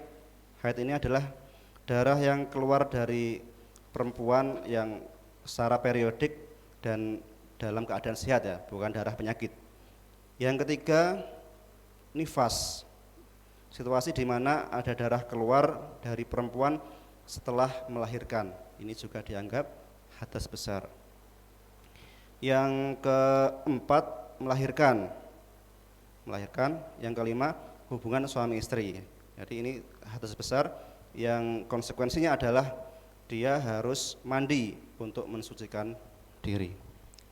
C: Haid ini adalah darah yang keluar dari perempuan yang secara periodik dan dalam keadaan sehat ya, bukan darah penyakit. Yang ketiga nifas. Situasi di mana ada darah keluar dari perempuan setelah melahirkan. Ini juga dianggap hadas besar. Yang keempat melahirkan. Yang kelima hubungan suami istri. Jadi ini hadas besar yang konsekuensinya adalah dia harus mandi untuk mensucikan diri.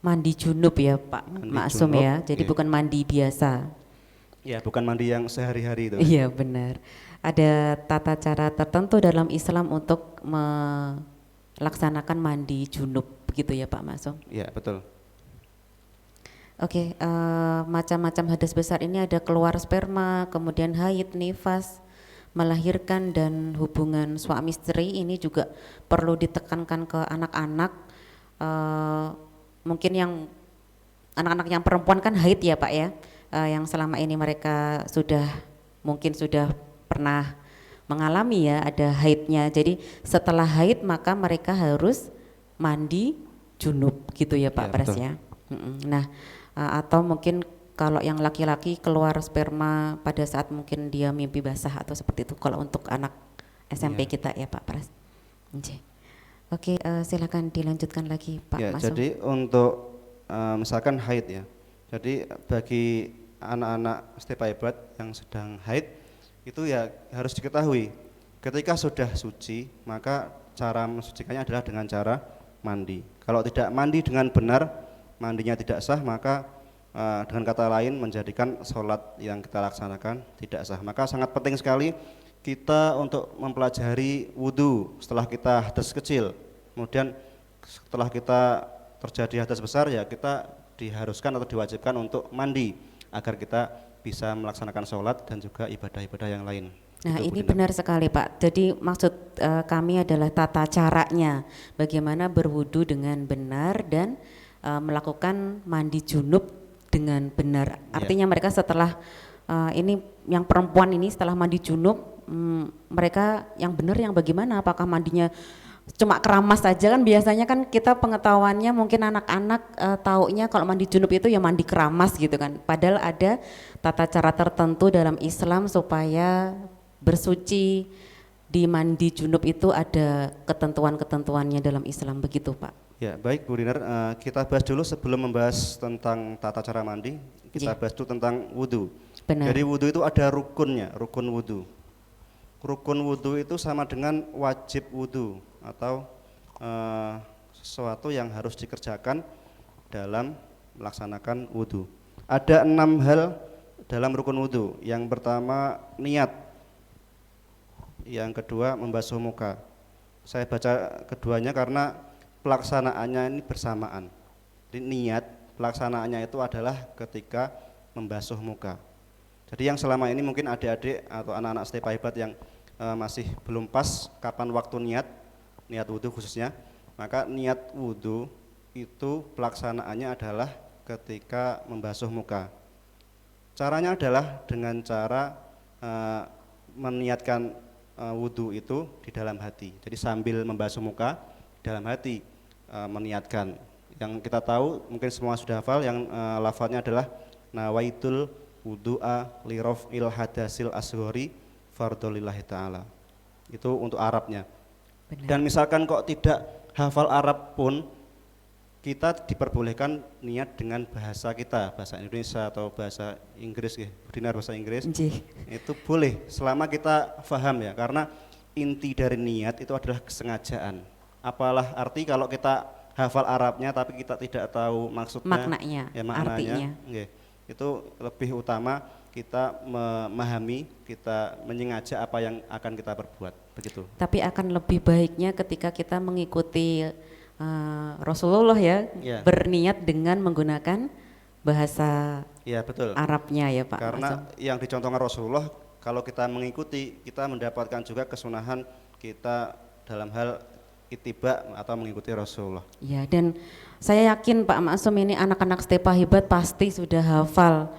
B: Mandi junub ya Pak
C: Mandi
B: Maksum
C: junub,
B: ya, jadi
C: iya.
B: bukan mandi biasa.
C: Ya, bukan mandi yang sehari-hari itu.
B: Iya benar. Ada tata cara tertentu dalam Islam untuk melaksanakan mandi junub begitu ya Pak Maksum.
C: Ya, betul.
B: Oke, macam-macam hadas besar ini ada keluar sperma, kemudian haid, nifas, melahirkan dan hubungan suami istri. Ini juga perlu ditekankan ke anak-anak. Mungkin yang anak-anak yang perempuan kan haid ya Pak ya, yang selama ini mereka mungkin sudah pernah mengalami ya ada haidnya. Jadi setelah haid maka mereka harus mandi junub gitu ya Pak
C: Ya,
B: Pres
C: betul.
B: ya. Nah atau mungkin kalau yang laki-laki keluar sperma pada saat mungkin dia mimpi basah atau seperti itu kalau untuk anak SMP
C: Ya.
B: kita ya Pak Pres. Oke, silakan dilanjutkan lagi Pak
C: Ya,
B: Masum.
C: jadi untuk misalkan haid ya. Jadi bagi anak-anak stay hebat yang sedang haid itu ya harus diketahui ketika sudah suci maka cara mensucikannya adalah dengan cara mandi. Kalau tidak mandi dengan benar, mandinya tidak sah, maka dengan kata lain menjadikan sholat yang kita laksanakan tidak sah. Maka sangat penting sekali kita untuk mempelajari wudhu setelah kita hadas kecil. Kemudian setelah kita terjadi hadas besar ya kita diharuskan atau diwajibkan untuk mandi agar kita bisa melaksanakan sholat dan juga ibadah-ibadah yang lain.
B: Nah
C: Itu,
B: ini
C: Bu Dina.
B: benar sekali Pak. Jadi maksud kami adalah tata caranya, bagaimana berwudu dengan benar dan melakukan mandi junub dengan benar. Artinya mereka setelah ini yang perempuan ini setelah mandi junub, mereka yang benar yang bagaimana? Apakah mandinya cuma keramas saja? Kan biasanya kan kita pengetahuannya mungkin anak-anak taunya kalau mandi junub itu ya mandi keramas gitu kan. Padahal ada tata cara tertentu dalam Islam supaya bersuci di mandi junub itu ada ketentuan-ketentuannya dalam Islam begitu Pak.
C: Ya baik Bu Dinar, kita bahas dulu sebelum membahas tentang tata cara mandi, kita bahas dulu tentang wudhu.
B: Benar.
C: Jadi wudhu itu ada rukunnya, rukun wudhu. Rukun wudhu itu sama dengan wajib wudhu atau sesuatu yang harus dikerjakan dalam melaksanakan wudhu. Ada 6 hal dalam rukun wudhu. Yang pertama niat, yang kedua membasuh muka. Saya baca keduanya karena pelaksanaannya ini bersamaan. Jadi niat pelaksanaannya itu adalah ketika membasuh muka. Jadi yang selama ini mungkin adik-adik atau anak-anak Stepa Hebat yang masih belum pas kapan waktu niat wudhu khususnya, maka niat wudhu itu pelaksanaannya adalah ketika membasuh muka. Caranya adalah dengan cara meniatkan wudhu itu di dalam hati. Jadi sambil membasuh muka, dalam hati meniatkan. Yang kita tahu mungkin semua sudah hafal, yang lafadznya adalah nawaitul wudu'a li raf'il hadasil asghari fardholillahi ta'ala. Itu untuk Arabnya.
B: Benar.
C: Dan misalkan kok tidak hafal Arab pun, kita diperbolehkan niat dengan bahasa kita, bahasa Indonesia atau bahasa Inggris ya, Dinar bahasa Inggris.
B: Nggih.
C: Itu boleh selama kita paham ya, karena inti dari niat itu adalah kesengajaan. Apalah arti kalau kita hafal Arabnya tapi kita tidak tahu maksudnya,
B: Maknanya, artinya.
C: nggih. Itu lebih utama kita memahami, kita menyengaja apa yang akan kita perbuat, begitu.
B: Tapi akan lebih baiknya ketika kita mengikuti Rasulullah ya, berniat dengan menggunakan bahasa
C: Ya betul.
B: Arabnya ya Pak.
C: Karena
B: Maksum.
C: yang dicontohkan Rasulullah, kalau kita mengikuti, kita mendapatkan juga kesunahan kita dalam hal ittiba atau mengikuti Rasulullah.
B: Ya, dan saya yakin Pak Maksum ini anak-anak Stepa Hebat pasti sudah hafal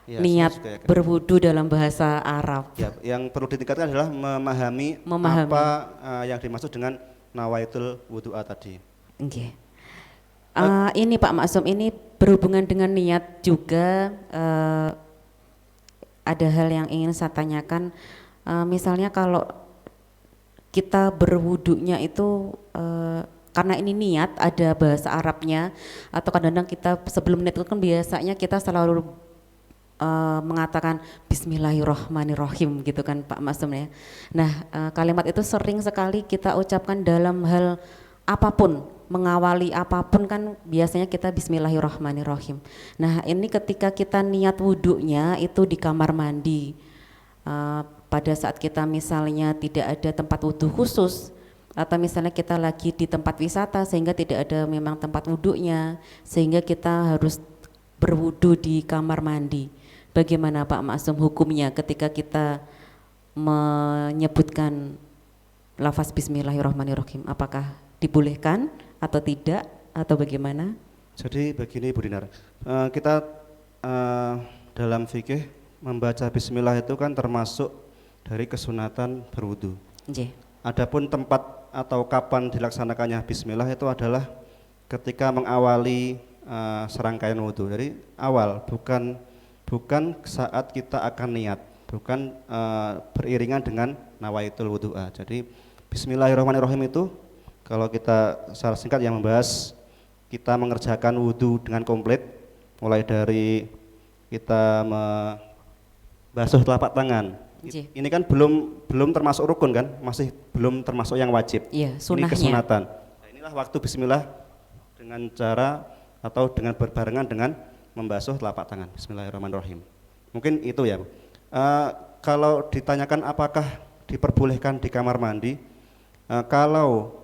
C: Ya,
B: niat
C: saya juga yakin.
B: berwudu dalam bahasa Arab.
C: Ya, yang perlu ditingkatkan adalah memahami. Apa yang dimaksud dengan nawaitul wudu'a tadi.
B: Oke. Ini Pak Maksum, ini berhubungan dengan niat juga, ada hal yang ingin saya tanyakan. Misalnya kalau kita berwudunya itu karena ini niat, ada bahasa Arabnya, atau kadang-kadang kita sebelum niat itu kan biasanya kita selalu mengatakan Bismillahirrahmanirrahim gitu kan Pak Maksum ya. Nah, kalimat itu sering sekali kita ucapkan dalam hal apapun, mengawali apapun kan biasanya kita Bismillahirrahmanirrahim. Nah, ini ketika kita niat wudunya itu di kamar mandi, pada saat kita misalnya tidak ada tempat wudhu khusus, atau misalnya kita lagi di tempat wisata sehingga tidak ada memang tempat wudhunya, sehingga kita harus berwudhu di kamar mandi. Bagaimana Pak Maksum hukumnya ketika kita menyebutkan lafaz Bismillahirrahmanirrahim? Apakah dibolehkan atau tidak atau bagaimana?
C: Jadi begini Bu Dinar, kita dalam fikih membaca Bismillah itu kan termasuk dari kesunatan berwudu. Adapun tempat atau kapan dilaksanakannya Bismillah itu adalah ketika mengawali serangkaian wudu. Jadi awal, bukan saat kita akan niat, bukan beriringan dengan nawaitul wudu'a. Jadi Bismillahirrahmanirrahim itu kalau kita secara singkat yang membahas kita mengerjakan wudu dengan komplit, mulai dari kita membasuh telapak tangan. Ini kan belum termasuk rukun kan, masih belum termasuk yang wajib.
B: Iya,
C: ini kesunatan. Nah, inilah waktu Bismillah dengan cara atau dengan berbarengan dengan membasuh telapak tangan. Bismillahirrahmanirrahim. Mungkin itu ya Bu. Kalau ditanyakan apakah diperbolehkan di kamar mandi, kalau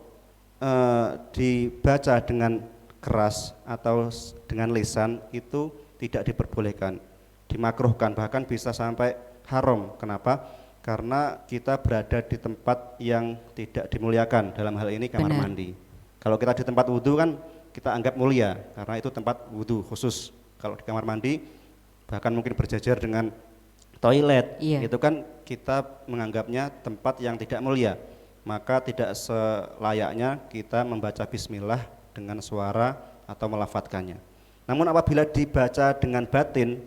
C: dibaca dengan keras atau dengan lisan itu tidak diperbolehkan, dimakruhkan, bahkan bisa sampai haram. Kenapa? Karena kita berada di tempat yang tidak dimuliakan, dalam hal ini kamar mandi. Kalau kita di tempat wudhu kan kita anggap mulia karena itu tempat wudhu khusus. Kalau di kamar mandi bahkan mungkin berjajar dengan toilet, itu kan kita menganggapnya tempat yang tidak mulia. Maka tidak selayaknya kita membaca bismillah dengan suara atau melafadzkannya. Namun apabila dibaca dengan batin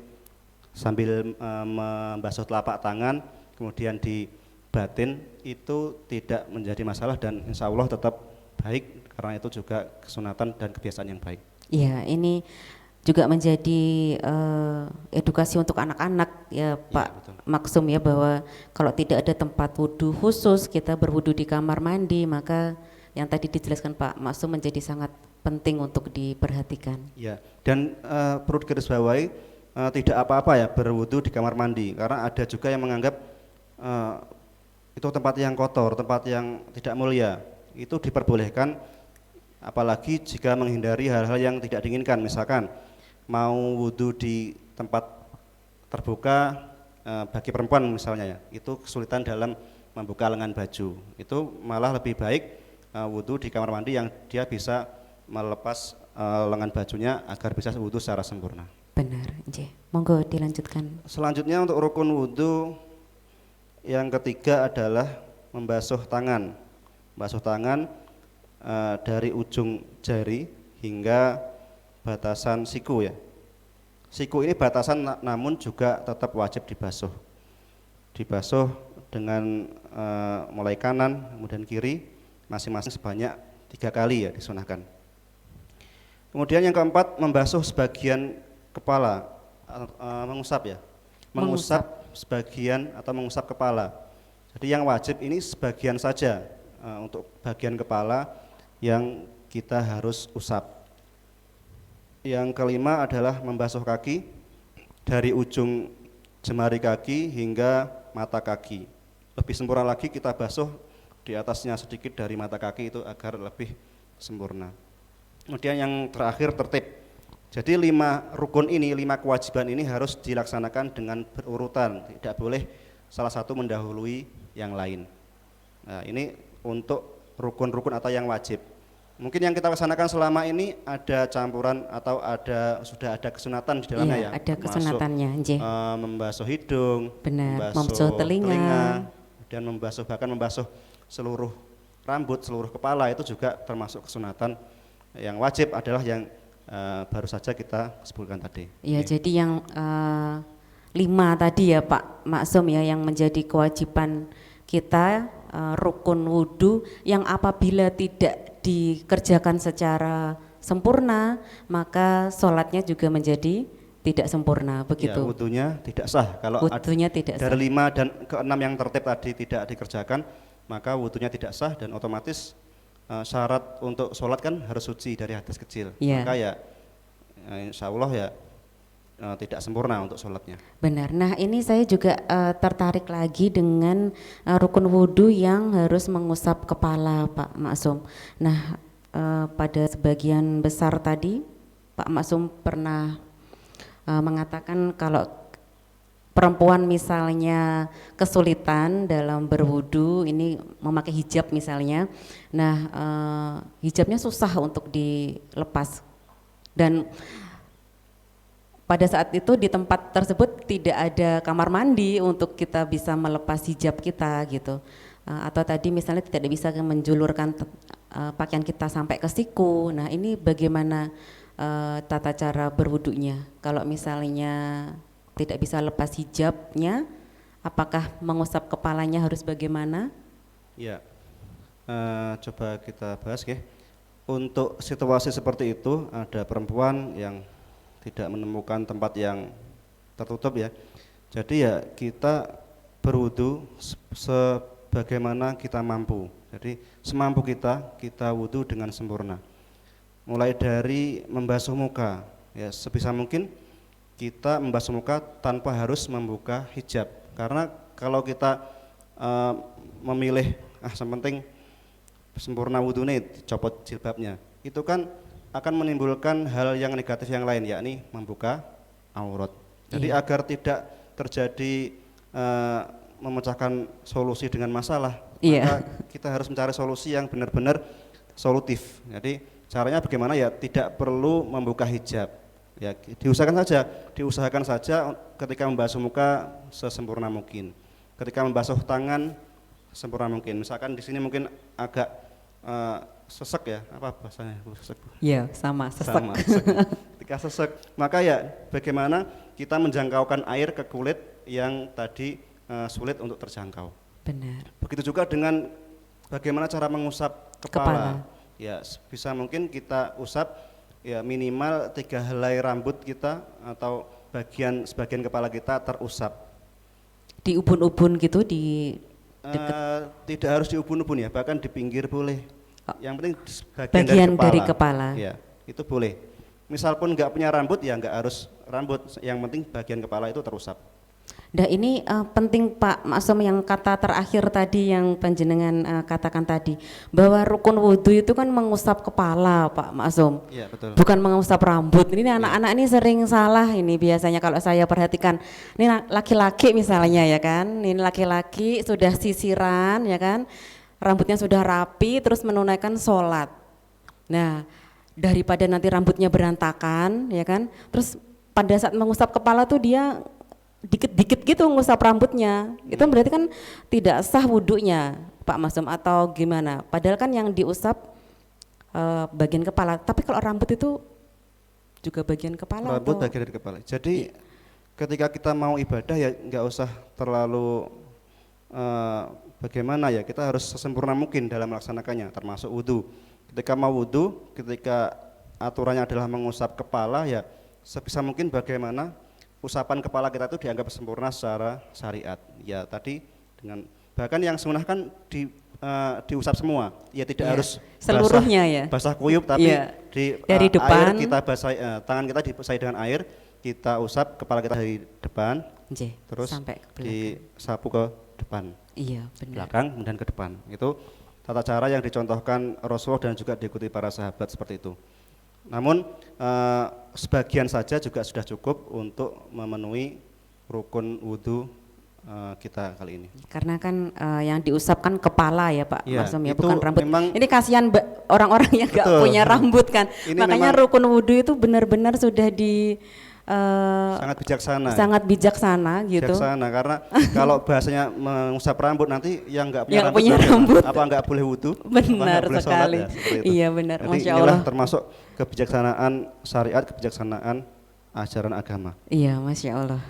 C: sambil membasuh telapak tangan kemudian di batin, itu tidak menjadi masalah dan insya Allah tetap baik karena itu juga kesunatan dan kebiasaan yang baik. Iya,
B: ini juga menjadi edukasi untuk anak-anak ya Pak Maksum ya, bahwa kalau tidak ada tempat wudhu khusus kita berwudhu di kamar mandi, maka yang tadi dijelaskan Pak Maksum menjadi sangat penting untuk diperhatikan.
C: Ya, dan perlu digarisbawahi tidak apa-apa ya berwudhu di kamar mandi, karena ada juga yang menganggap itu tempat yang kotor, tempat yang tidak mulia. Itu diperbolehkan apalagi jika menghindari hal-hal yang tidak diinginkan, misalkan mau wudhu di tempat terbuka, bagi perempuan misalnya ya, itu kesulitan dalam membuka lengan baju, itu malah lebih baik wudhu di kamar mandi yang dia bisa melepas lengan bajunya agar bisa wudhu secara sempurna.
B: Benar, nggih. Monggo dilanjutkan.
C: Selanjutnya untuk rukun wudhu yang ketiga adalah membasuh tangan. Membasuh tangan dari ujung jari hingga batasan siku ya. Siku ini batasan namun juga tetap wajib dibasuh. Dibasuh dengan mulai kanan kemudian kiri masing-masing sebanyak 3 kali ya disunahkan. Kemudian yang keempat membasuh sebagian kepala, mengusap ya. Mengusap sebagian atau mengusap kepala. Jadi yang wajib ini sebagian saja untuk bagian kepala yang kita harus usap. Yang kelima adalah membasuh kaki dari ujung jemari kaki hingga mata kaki. Lebih sempurna lagi kita basuh di atasnya sedikit dari mata kaki itu agar lebih sempurna. Kemudian yang terakhir tertib. Jadi 5 rukun ini, 5 kewajiban ini harus dilaksanakan dengan berurutan. Tidak boleh salah satu mendahului yang lain. Nah, ini untuk rukun-rukun atau yang wajib. Mungkin yang kita laksanakan selama ini ada campuran atau sudah ada kesunatan di dalamnya ya.
B: Ada kesunatannya, nggih.
C: Membasuh hidung,
B: Benar, membasuh telinga,
C: dan bahkan membasuh seluruh rambut, seluruh kepala itu juga termasuk kesunatan. Yang wajib adalah yang baru saja kita sebutkan tadi.
B: Ya, jadi yang 5 tadi ya Pak Maksum ya yang menjadi kewajiban kita, rukun wudhu yang apabila tidak dikerjakan secara sempurna maka sholatnya juga menjadi tidak sempurna, begitu.
C: Ya, wudhunya tidak sah. Kalau
B: wudhunya tidak
C: dari
B: sah.
C: 5 dan ke-6 yang tertib tadi tidak dikerjakan, maka wudhunya tidak sah dan otomatis syarat untuk sholat kan harus suci dari hadas kecil.
B: Ya.
C: Maka ya insya Allah ya tidak sempurna untuk sholatnya.
B: Benar. Nah ini saya juga tertarik lagi dengan rukun wudhu yang harus mengusap kepala Pak Maksum. Nah pada sebagian besar tadi Pak Maksum pernah mengatakan kalau perempuan misalnya kesulitan dalam berwudu, ini memakai hijab misalnya, nah hijabnya susah untuk dilepas dan pada saat itu di tempat tersebut tidak ada kamar mandi untuk kita bisa melepas hijab kita gitu, atau tadi misalnya tidak bisa menjulurkan pakaian kita sampai ke siku. Nah ini bagaimana tata cara berwudunya kalau misalnya tidak bisa lepas hijabnya, apakah mengusap kepalanya harus bagaimana?
C: Ya, coba kita bahas ya. Untuk situasi seperti itu ada perempuan yang tidak menemukan tempat yang tertutup ya. Jadi ya kita berwudu sebagaimana kita mampu. Jadi semampu kita wudu dengan sempurna. Mulai dari membasuh muka, ya sebisa mungkin kita membasuh muka tanpa harus membuka hijab. Karena kalau kita memilih sementing sempurna wudune dicopot jilbabnya, itu kan akan menimbulkan hal yang negatif yang lain, yakni membuka aurat. Jadi agar tidak terjadi memecahkan solusi dengan masalah, maka kita harus mencari solusi yang benar-benar solutif. Jadi caranya bagaimana ya, tidak perlu membuka hijab. Ya, diusahakan saja ketika membasuh muka sesempurna mungkin. Ketika membasuh tangan sempurna mungkin. Misalkan di sini mungkin agak sesek ya, apa bahasanya? Sesek.
B: Iya, sama sesek.
C: Ketika sesek, maka ya bagaimana kita menjangkaukan air ke kulit yang tadi sulit untuk terjangkau.
B: Benar.
C: Begitu juga dengan bagaimana cara mengusap kepala. Ya, bisa mungkin kita usap ya minimal 3 helai rambut kita atau sebagian kepala kita terusap.
B: Di ubun-ubun gitu di
C: tidak harus di ubun-ubun ya, bahkan di pinggir boleh. Yang penting
B: bagian dari kepala.
C: Ya, itu boleh. Misal pun nggak punya rambut ya nggak harus rambut, yang penting bagian kepala itu terusap.
B: Nah ini penting Pak Maksum yang kata terakhir tadi yang panjenengan katakan tadi bahwa rukun wudhu itu kan mengusap kepala Pak Maksum,
C: Iya, betul.
B: bukan mengusap rambut. Ini anak-anak ini sering salah ini biasanya kalau saya perhatikan. Ini laki-laki misalnya ya kan, ini laki-laki sudah sisiran ya kan, rambutnya sudah rapi terus menunaikan sholat. Nah daripada nanti rambutnya berantakan ya kan, terus pada saat mengusap kepala tuh dia dikit-dikit gitu ngusap rambutnya, itu berarti kan tidak sah wudhunya Pak Masum atau gimana? Padahal kan yang diusap bagian kepala, tapi kalau rambut itu juga bagian kepala
C: Rambut
B: atau?
C: bagian dari kepala. Jadi ketika kita mau ibadah ya nggak usah terlalu bagaimana ya, kita harus sesempurna mungkin dalam melaksanakannya, termasuk wudhu. Ketika mau wudhu, ketika aturannya adalah mengusap kepala ya sebisa mungkin bagaimana usapan kepala kita itu dianggap sempurna secara syariat. Ya tadi dengan bahkan yang sunnah kan diusap semua. Ya tidak harus
B: seluruhnya ya.
C: basah kuyup, tapi
B: dari depan
C: air kita basahi, tangan kita dibasahi dengan air, kita usap kepala kita dari depan, terus
B: sampai ke
C: disapu ke depan.
B: Iya, benar.
C: Belakang kemudian ke depan. Itu tata cara yang dicontohkan Rasulullah dan juga diikuti para sahabat seperti itu. Namun sebagian saja juga sudah cukup untuk memenuhi rukun wudhu kita kali ini.
B: Karena kan yang diusapkan kepala ya Pak Masum ya, bukan rambut. Ini kasihan orang-orang yang nggak punya rambut kan. Makanya rukun wudhu itu benar-benar sudah
C: sangat bijaksana.
B: Sangat bijaksana gitu.
C: Bijaksana karena kalau bahasanya mengusap rambut nanti yang nggak
B: punya rambut
C: apa nggak boleh wudhu?
B: Benar sekali.
C: Ya,
B: iya benar.
C: Jadi
B: Masya Allah.
C: Termasuk kebijaksanaan syariat, kebijaksanaan ajaran agama.
B: Iya, Masya Allah.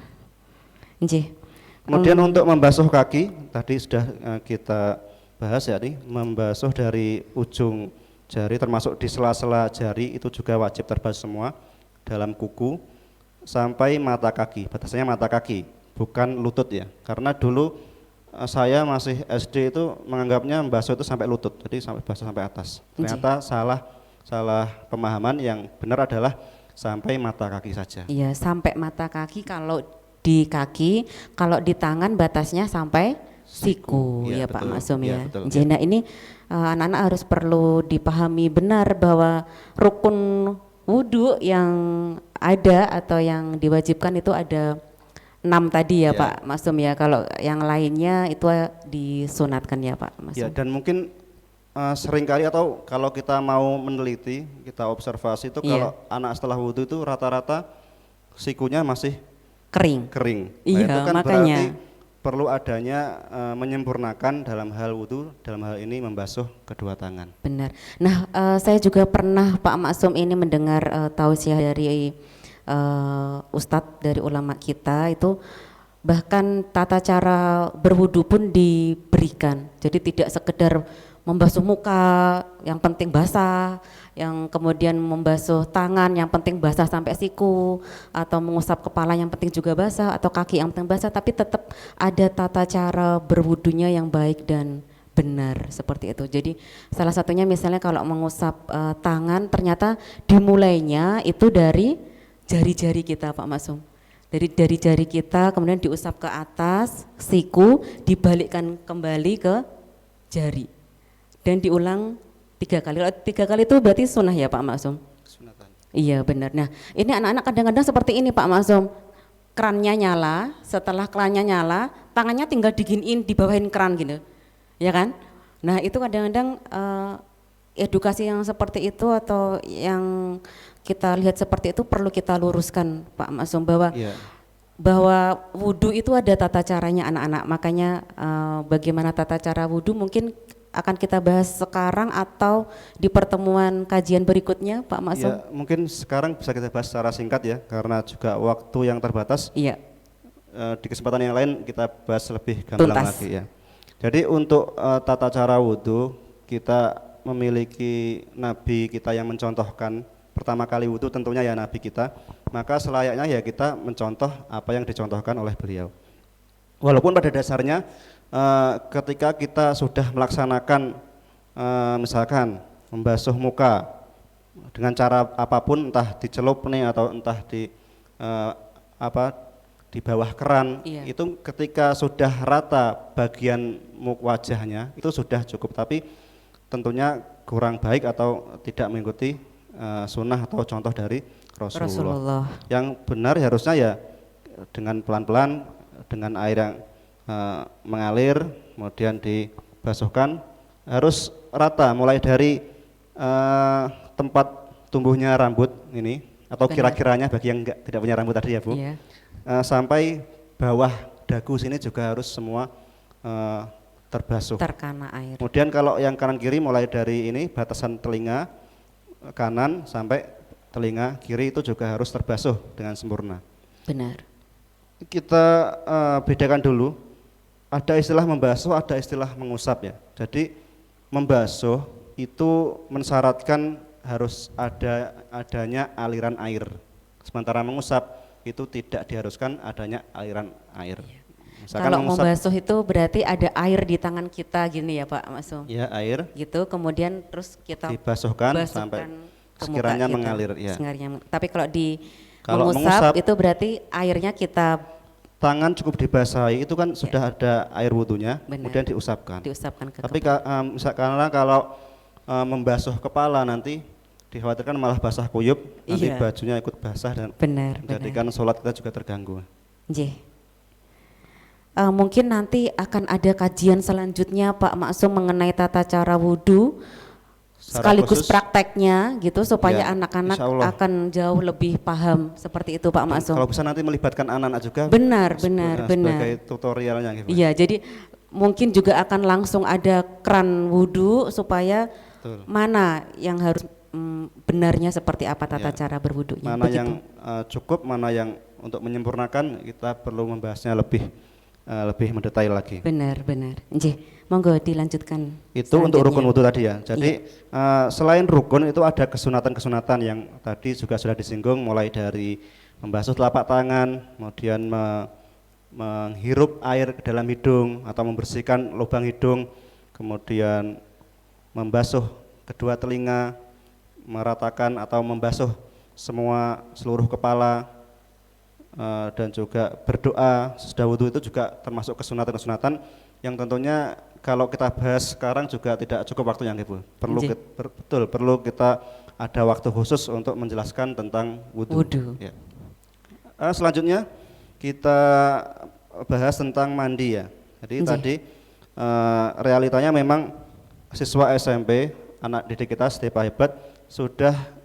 B: Nggih.
C: Kemudian untuk membasuh kaki tadi sudah kita bahas ya, nih membasuh dari ujung jari termasuk di sela-sela jari itu juga wajib terbasuh semua dalam kuku sampai mata kaki. Batasannya mata kaki, bukan lutut ya. Karena dulu saya masih SD itu menganggapnya membasuh itu sampai lutut, jadi sampai basuh sampai atas. Ternyata salah pemahaman, yang benar adalah sampai mata kaki saja.
B: Iya, sampai mata kaki kalau di kaki, kalau di tangan batasnya sampai siku ya Pak Maksum ya. Nah ini anak-anak harus perlu dipahami benar bahwa rukun wudhu yang ada atau yang diwajibkan itu ada 6 tadi ya Pak Maksum ya. Kalau yang lainnya itu disunatkan ya Pak Maksum.
C: Ya, dan mungkin seringkali atau kalau kita mau meneliti, kita observasi itu kalau anak setelah wudhu itu rata-rata sikunya masih kering. Nah,
B: iya,
C: itu kan
B: makanya
C: berarti perlu adanya menyempurnakan dalam hal wudhu, dalam hal ini membasuh kedua tangan.
B: Benar. Nah, saya juga pernah Pak Maksum ini mendengar tausiah dari Ustadz dari ulama kita itu, bahkan tata cara berwudhu pun diberikan. Jadi tidak sekedar membasuh muka, yang penting basah, yang kemudian membasuh tangan, yang penting basah sampai siku, atau mengusap kepala yang penting juga basah, atau kaki yang penting basah, tapi tetap ada tata cara berwudunya yang baik dan benar seperti itu. Jadi salah satunya misalnya kalau mengusap tangan, ternyata dimulainya itu dari jari-jari kita Pak Maksum. Dari jari kita kemudian diusap ke atas siku, dibalikkan kembali ke jari. Dan diulang 3 kali. Kalau 3 kali itu berarti sunnah ya Pak Maksum?
C: Sunatan.
B: Iya benar. Nah ini anak-anak kadang-kadang seperti ini Pak Maksum. Kerannya nyala, setelah kerannya nyala, tangannya tinggal diginiin, dibawahin keran gitu, ya kan? Nah itu kadang-kadang edukasi yang seperti itu atau yang kita lihat seperti itu perlu kita luruskan Pak Maksum bahwa wudhu itu ada tata caranya anak-anak. Makanya bagaimana tata cara wudhu mungkin akan kita bahas sekarang atau di pertemuan kajian berikutnya Pak Maksum?
C: Ya, mungkin sekarang bisa kita bahas secara singkat ya, karena juga waktu yang terbatas.
B: Iya.
C: Di kesempatan yang lain kita bahas lebih gamblang lagi ya. Jadi untuk tata cara wudhu, kita memiliki Nabi kita yang mencontohkan pertama kali wudhu tentunya ya Nabi kita, maka selayaknya ya kita mencontoh apa yang dicontohkan oleh beliau. Walaupun pada dasarnya ketika kita sudah melaksanakan misalkan membasuh muka dengan cara apapun, entah dicelup nih atau entah di bawah keran,
B: Iya.
C: itu ketika sudah rata bagian wajahnya itu sudah cukup, tapi tentunya kurang baik atau tidak mengikuti sunnah atau contoh dari Rasulullah. Yang benar harusnya ya dengan pelan-pelan, dengan air yang mengalir, kemudian dibasuhkan, harus rata mulai dari tempat tumbuhnya rambut ini atau
B: Benar.
C: kira-kiranya bagi yang tidak punya rambut tadi ya Bu,
B: Iya.
C: sampai bawah dagu sini juga harus semua terbasuh.
B: Terkena air.
C: Kemudian kalau yang kanan kiri mulai dari ini batasan telinga kanan sampai telinga kiri itu juga harus terbasuh dengan sempurna.
B: Benar.
C: Kita bedakan dulu, ada istilah membasuh, ada istilah mengusap ya. Jadi membasuh itu mensyaratkan harus adanya aliran air. Sementara mengusap itu tidak diharuskan adanya aliran air. Misalkan
B: Kalau
C: mengusap,
B: membasuh itu berarti ada air di tangan kita gini ya Pak Masum.
C: ya air
B: Gitu, kemudian terus kita
C: dibasuhkan
B: basuhkan
C: sampai
B: ke
C: sekiranya
B: muka kita.
C: mengalir ya.
B: Tapi kalau
C: Kalau
B: mengusap
C: mengusap,
B: itu berarti airnya kita
C: tangan cukup dibasahi, itu kan sudah ada air wudunya,
B: Benar.
C: kemudian diusapkan.
B: diusapkan ke
C: Tapi
B: kepala.
C: karena kalau membasuh kepala nanti dikhawatirkan malah basah kuyup, nanti
B: Iya.
C: bajunya ikut basah dan
B: Benar,
C: menjadikan sholat kita juga terganggu.
B: Nggih. Mungkin nanti akan ada kajian selanjutnya Pak Maksum mengenai tata cara wudhu
C: Secara
B: sekaligus
C: khusus,
B: prakteknya gitu supaya
C: Ya,
B: anak-anak
C: insya Allah.
B: akan jauh lebih paham seperti itu Pak Maksum.
C: Kalau bisa nanti melibatkan anak-anak juga.
B: Benar, benar, benar.
C: Sebagai tutorialnya gitu.
B: Iya, jadi mungkin juga akan langsung ada keran wudhu supaya
C: Betul.
B: mana yang harus benarnya seperti apa tata
C: Ya.
B: cara berwudhunya.
C: Mana
B: Begitu.
C: yang cukup, mana yang untuk menyempurnakan, kita perlu membahasnya lebih mendetail lagi.
B: Benar, benar. Nggih, monggo dilanjutkan.
C: Itu untuk
B: selanjutnya.
C: rukun wudhu tadi ya. Jadi selain rukun itu ada kesunatan-kesunatan yang tadi juga sudah disinggung, mulai dari membasuh telapak tangan, kemudian menghirup air ke dalam hidung atau membersihkan lubang hidung, kemudian membasuh kedua telinga, meratakan atau membasuh seluruh kepala, dan juga berdoa sesudah wudhu itu juga termasuk kesunatan-kesunatan yang tentunya kalau kita bahas sekarang juga tidak cukup waktunya Ibu.
B: Nggih.
C: Perlu kita ada waktu khusus untuk menjelaskan tentang wudhu.
B: Wudhu.
C: Ya. Selanjutnya kita bahas tentang mandi ya. Jadi
B: Nggih.
C: tadi realitanya memang siswa SMP, anak didik kita setiap hebat sudah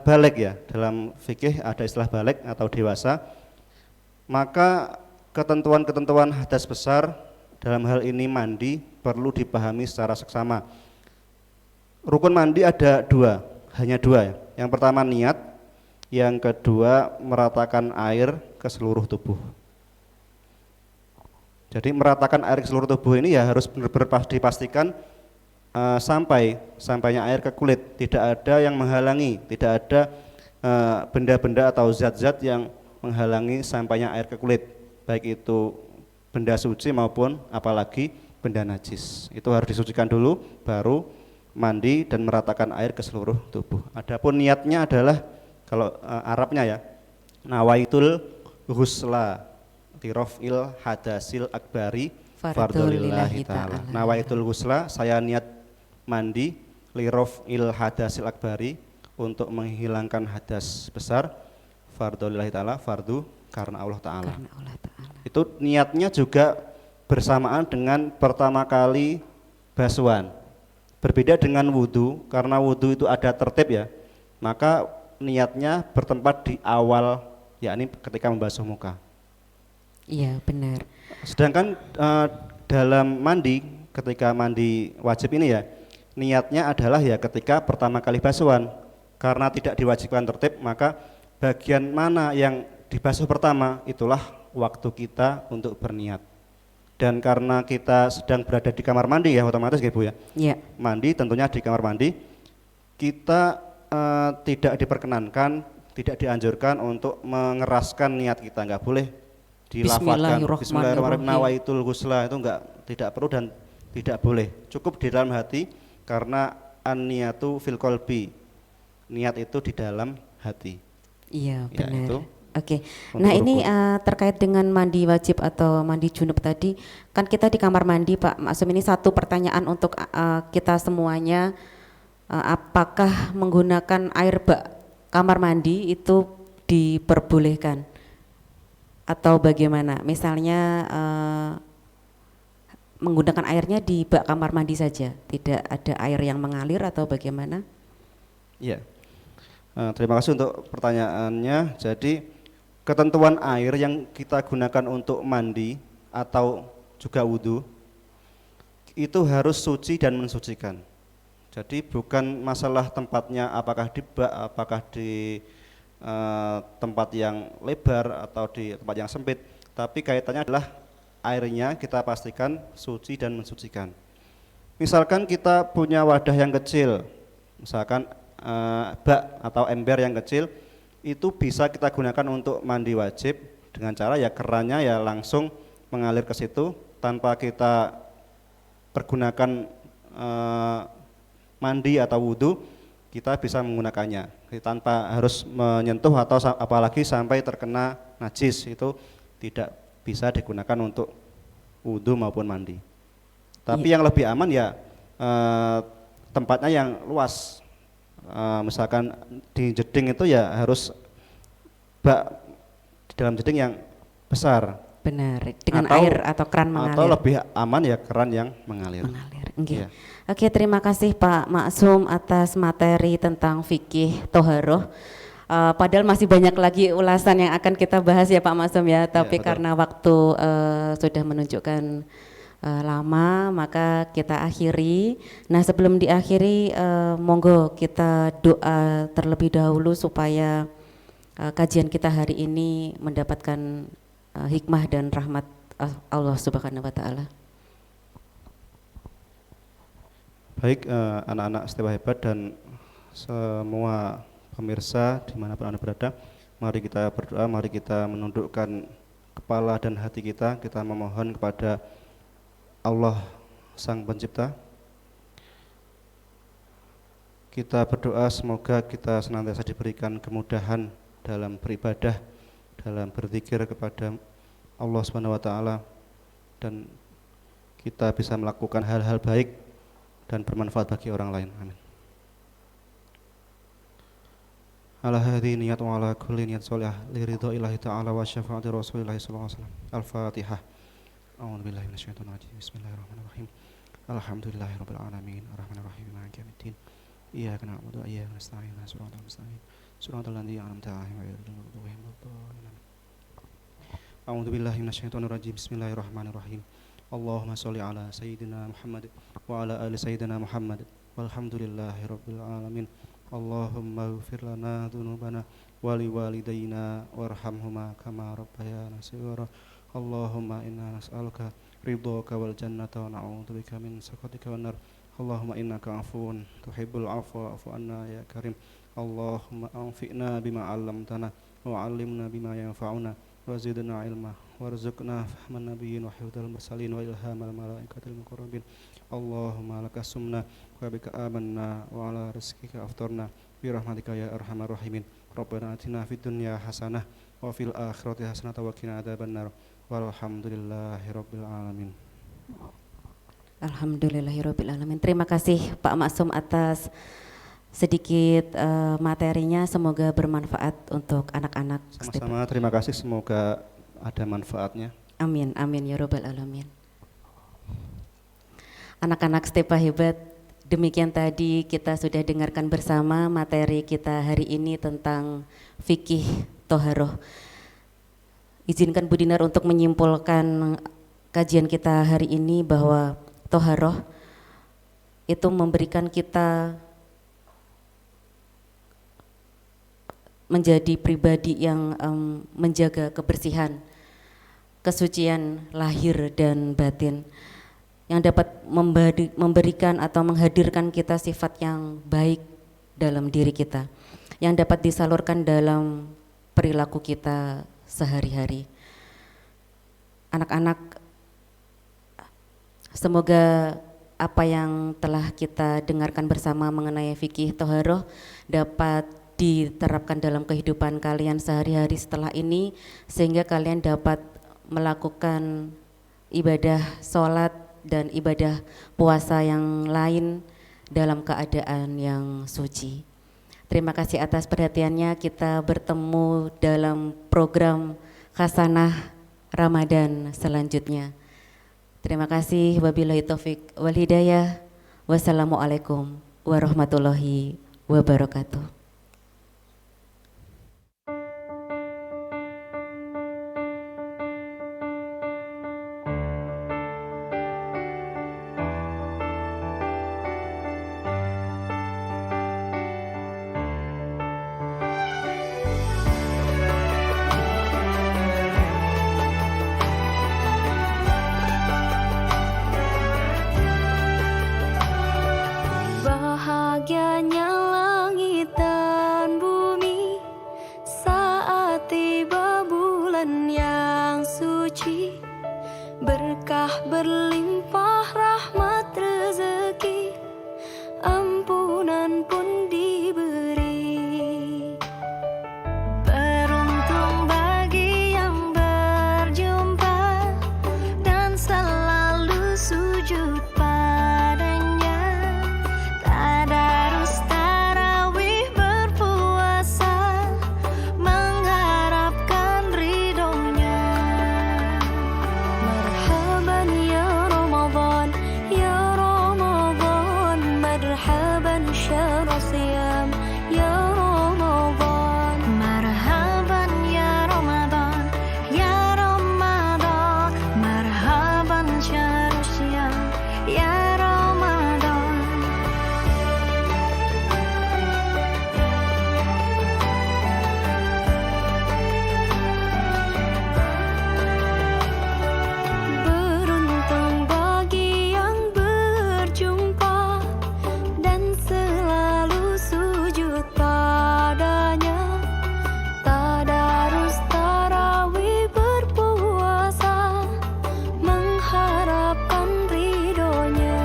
C: balik ya, dalam fikih ada istilah balik atau dewasa, maka ketentuan-ketentuan hadas besar dalam hal ini mandi perlu dipahami secara seksama. Rukun mandi ada hanya dua ya. Yang pertama niat, yang kedua meratakan air ke seluruh tubuh. Jadi meratakan air ke seluruh tubuh ini ya harus benar-benar dipastikan sampainya air ke kulit, tidak ada yang menghalangi, tidak ada benda-benda atau zat-zat yang menghalangi sampainya air ke kulit, baik itu benda suci maupun apalagi benda najis. Itu harus disucikan dulu, baru mandi dan meratakan air ke seluruh tubuh. Adapun niatnya adalah kalau Arabnya ya, nawaitul ghusla tirofil hadasil akbari fardolillahi ta'ala. Nawaitul ghusla, saya niat mandi lirofil hadasil akbari, untuk menghilangkan hadas besar, fardolillahi ta'ala, fardu karena Allah Ta'ala.
B: Karena Allah Ta'ala.
C: Itu niatnya juga bersamaan dengan pertama kali basuhan. Berbeda dengan wudhu, karena wudhu itu ada tertib ya, maka niatnya bertempat di awal, yakni ketika membasuh muka.
B: Iya, benar.
C: Sedangkan dalam mandi, ketika mandi wajib ini ya, niatnya adalah ya ketika pertama kali basuhan. Karena tidak diwajibkan tertib, maka bagian mana yang dibasuh pertama itulah waktu kita untuk berniat. Dan karena kita sedang berada di kamar mandi ya, otomatis ya Bu ya,
B: Iya.
C: mandi tentunya di kamar mandi, kita tidak diperkenankan, tidak dianjurkan untuk mengeraskan niat kita, nggak boleh dilafalkan Bismillahirrahmanirrahim nawaitul ghusla, itu tidak perlu dan tidak boleh, cukup di dalam hati, karena an-niyatu fil qalbi, niat itu di dalam hati.
B: Iya,
C: Ya,
B: benar.
C: itu
B: Oke.
C: Untuk
B: Nah ini
C: rukuk.
B: terkait dengan mandi wajib atau mandi junub tadi, kan kita di kamar mandi Pak Maksum, ini satu pertanyaan untuk kita semuanya, apakah menggunakan air bak kamar mandi itu diperbolehkan atau bagaimana? Misalnya menggunakan airnya di bak kamar mandi saja, tidak ada air yang mengalir atau bagaimana?
C: Iya. Terima kasih untuk pertanyaannya. Jadi ketentuan air yang kita gunakan untuk mandi atau juga wudhu itu harus suci dan mensucikan. Jadi bukan masalah tempatnya apakah di bak, apakah di tempat yang lebar atau di tempat yang sempit, tapi kaitannya adalah airnya kita pastikan suci dan mensucikan. Misalkan kita punya wadah yang kecil, misalkan bak atau ember yang kecil, itu bisa kita gunakan untuk mandi wajib dengan cara ya kerannya ya langsung mengalir ke situ tanpa kita pergunakan mandi atau wudhu, kita bisa menggunakannya tanpa harus menyentuh atau apalagi sampai terkena najis, itu tidak bisa digunakan untuk wudhu maupun mandi. Tapi yang lebih aman ya tempatnya yang luas. Misalkan di jeding itu ya harus bak di dalam jeding yang besar.
B: Benar, dengan
C: Atau-
B: air atau keran mengalir.
C: Atau lebih aman ya keran yang mengalir.
B: Nggih.
C: Iya.
B: Oke, terima kasih Pak Maksum atas materi tentang fikih toharoh. Padahal masih banyak lagi ulasan yang akan kita bahas ya Pak Maksum ya, tapi
C: betul.
B: karena waktu sudah menunjukkan lama, maka kita akhiri. Nah sebelum diakhiri, monggo kita doa terlebih dahulu supaya kajian kita hari ini mendapatkan hikmah dan rahmat Allah Subhanahu wa Ta'ala.
C: Baik, anak-anak Istiwa Hebat dan semua pemirsa dimanapun Anda berada, mari kita berdoa, mari kita menundukkan kepala dan hati kita memohon kepada Allah Sang Pencipta. Kita berdoa semoga kita senantiasa diberikan kemudahan dalam beribadah, dalam berzikir kepada Allah Subhanahu wa Ta'ala, dan kita bisa melakukan hal-hal baik dan bermanfaat bagi orang lain. Amin. Ala hadhi niyat wa ala kulli niyat solihah li ridho ilahi ta'ala wa syafaati rasulillahi sallallahu alaihi wasallam. Al-Fatihah. A'udzu billahi minasyaitonir rajim. Bismillahirrahmanirrahim. Alhamdulillahirabbil alamin arrahmanir rahim maliki yaumiddin. Iyyaka na'budu wa iyyaka nasta'in. Shiratal mustaqim. Shiratal ladzina an'amta 'alaihim ghairil maghdubi 'alaihim waladdallin. A'udzu billahi minasyaitonir rajim. Bismillahirrahmanirrahim. Allahumma sholli ala sayyidina Muhammad wa ala ali sayyidina Muhammad walhamdulillahi rabbil alamin. Allahumma ighfir lana dzunubana wa liwalidayna warhamhuma kama rabbayana shighara. Allahumma inna nas'aluka ridhaka wal jannata wa na'udzubika min sakhatika wan nar. Allahumma innaka 'afuwun tuhibbul 'afwa fa'fu anna ya karim. Allahumma anfi'na bima 'allamtana wa 'allimna bima yanfa'una wa zidna ilma warzuqna fahman nabiyyin wa hifdzal mursalin wa ilhamal malaikatil muqarrabin. Allahumma lakas sumna wa bika amanna wa ala rizqika aftarna bi rahmatika ya arhamar rahimin. Rabbana atina fid dunya hasanah wa fil akhirati hasanah wa qina adzabannar. Walhamdulillahi rabbil alamin.
B: Alhamdulillahirabbil alamin. Terima kasih Pak Maksum atas sedikit materinya, semoga bermanfaat untuk anak-anak.
C: Sama-sama, terima kasih, semoga ada manfaatnya.
B: Amin, amin ya robbal alamin. Anak-anak Stepa Hebat, demikian tadi kita sudah dengarkan bersama materi kita hari ini tentang fikih toharoh. Izinkan Bu Dinar untuk menyimpulkan kajian kita hari ini bahwa toharoh itu memberikan kita menjadi pribadi yang menjaga kebersihan, kesucian lahir dan batin, yang dapat memberikan atau menghadirkan kita sifat yang baik dalam diri kita, yang dapat disalurkan dalam perilaku kita sehari-hari. Anak-anak, semoga apa yang telah kita dengarkan bersama mengenai fikih toharoh dapat diterapkan dalam kehidupan kalian sehari-hari setelah ini, sehingga kalian dapat melakukan ibadah sholat dan ibadah puasa yang lain dalam keadaan yang suci. Terima kasih atas perhatiannya. Kita bertemu dalam program Khasanah Ramadan selanjutnya. Terima kasih. Wabillahi taufik wal hidayah. Wassalamualaikum warahmatullahi wabarakatuh.
D: Bahagianya langit dan bumi saat tiba bulan yang suci, berkah berlimpah rahmat rezeki, ampunan pun diberi. Beruntung bagi yang berjumpa dan selalu sujud padanya, tadarus tarawih berpuasa, mengharapkan ridhonya. Marhaban ya Ramadan, ya Ramadan, marhaban syahr siyam, ya Ramadan. Marhaban ya Ramadan, ya Ramadan, marhaban syahr siyam, ya Ramadan. Beruntung bagi yang berjumpa dan selalu sujud padanya, tadarus tarawih berpuasa, mengharapkan ridhonya.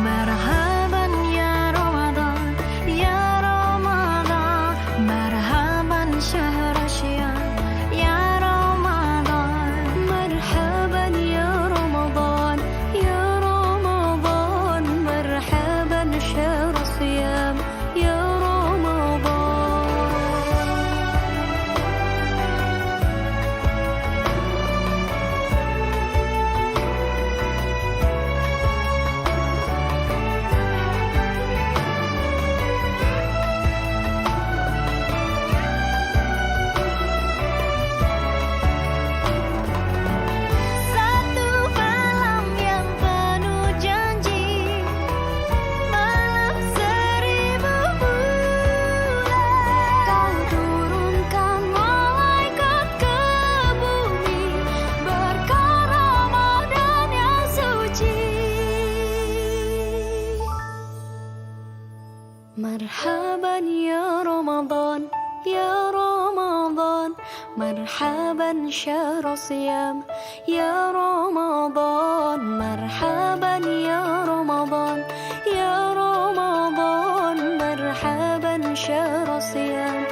D: Marhaban ya Ramadan, ya Ramadan, marhaban syahr siyam, ya Ramadan. Marhaban ya Ramadan, ya Ramadan, marhaban syahr siyam, ya Ramadan. Satu malam yang penuh janji, malam 1000 bulan, Kau turunkan malaikat ke bumi, berkah Ramadan yang suci. Marhaban ya Ramadan, ya Ramadan, marhaban syahr siyam, ya Ramadan. Marhaban ya Ramadan, ya Ramadan, marhaban syahr siyam,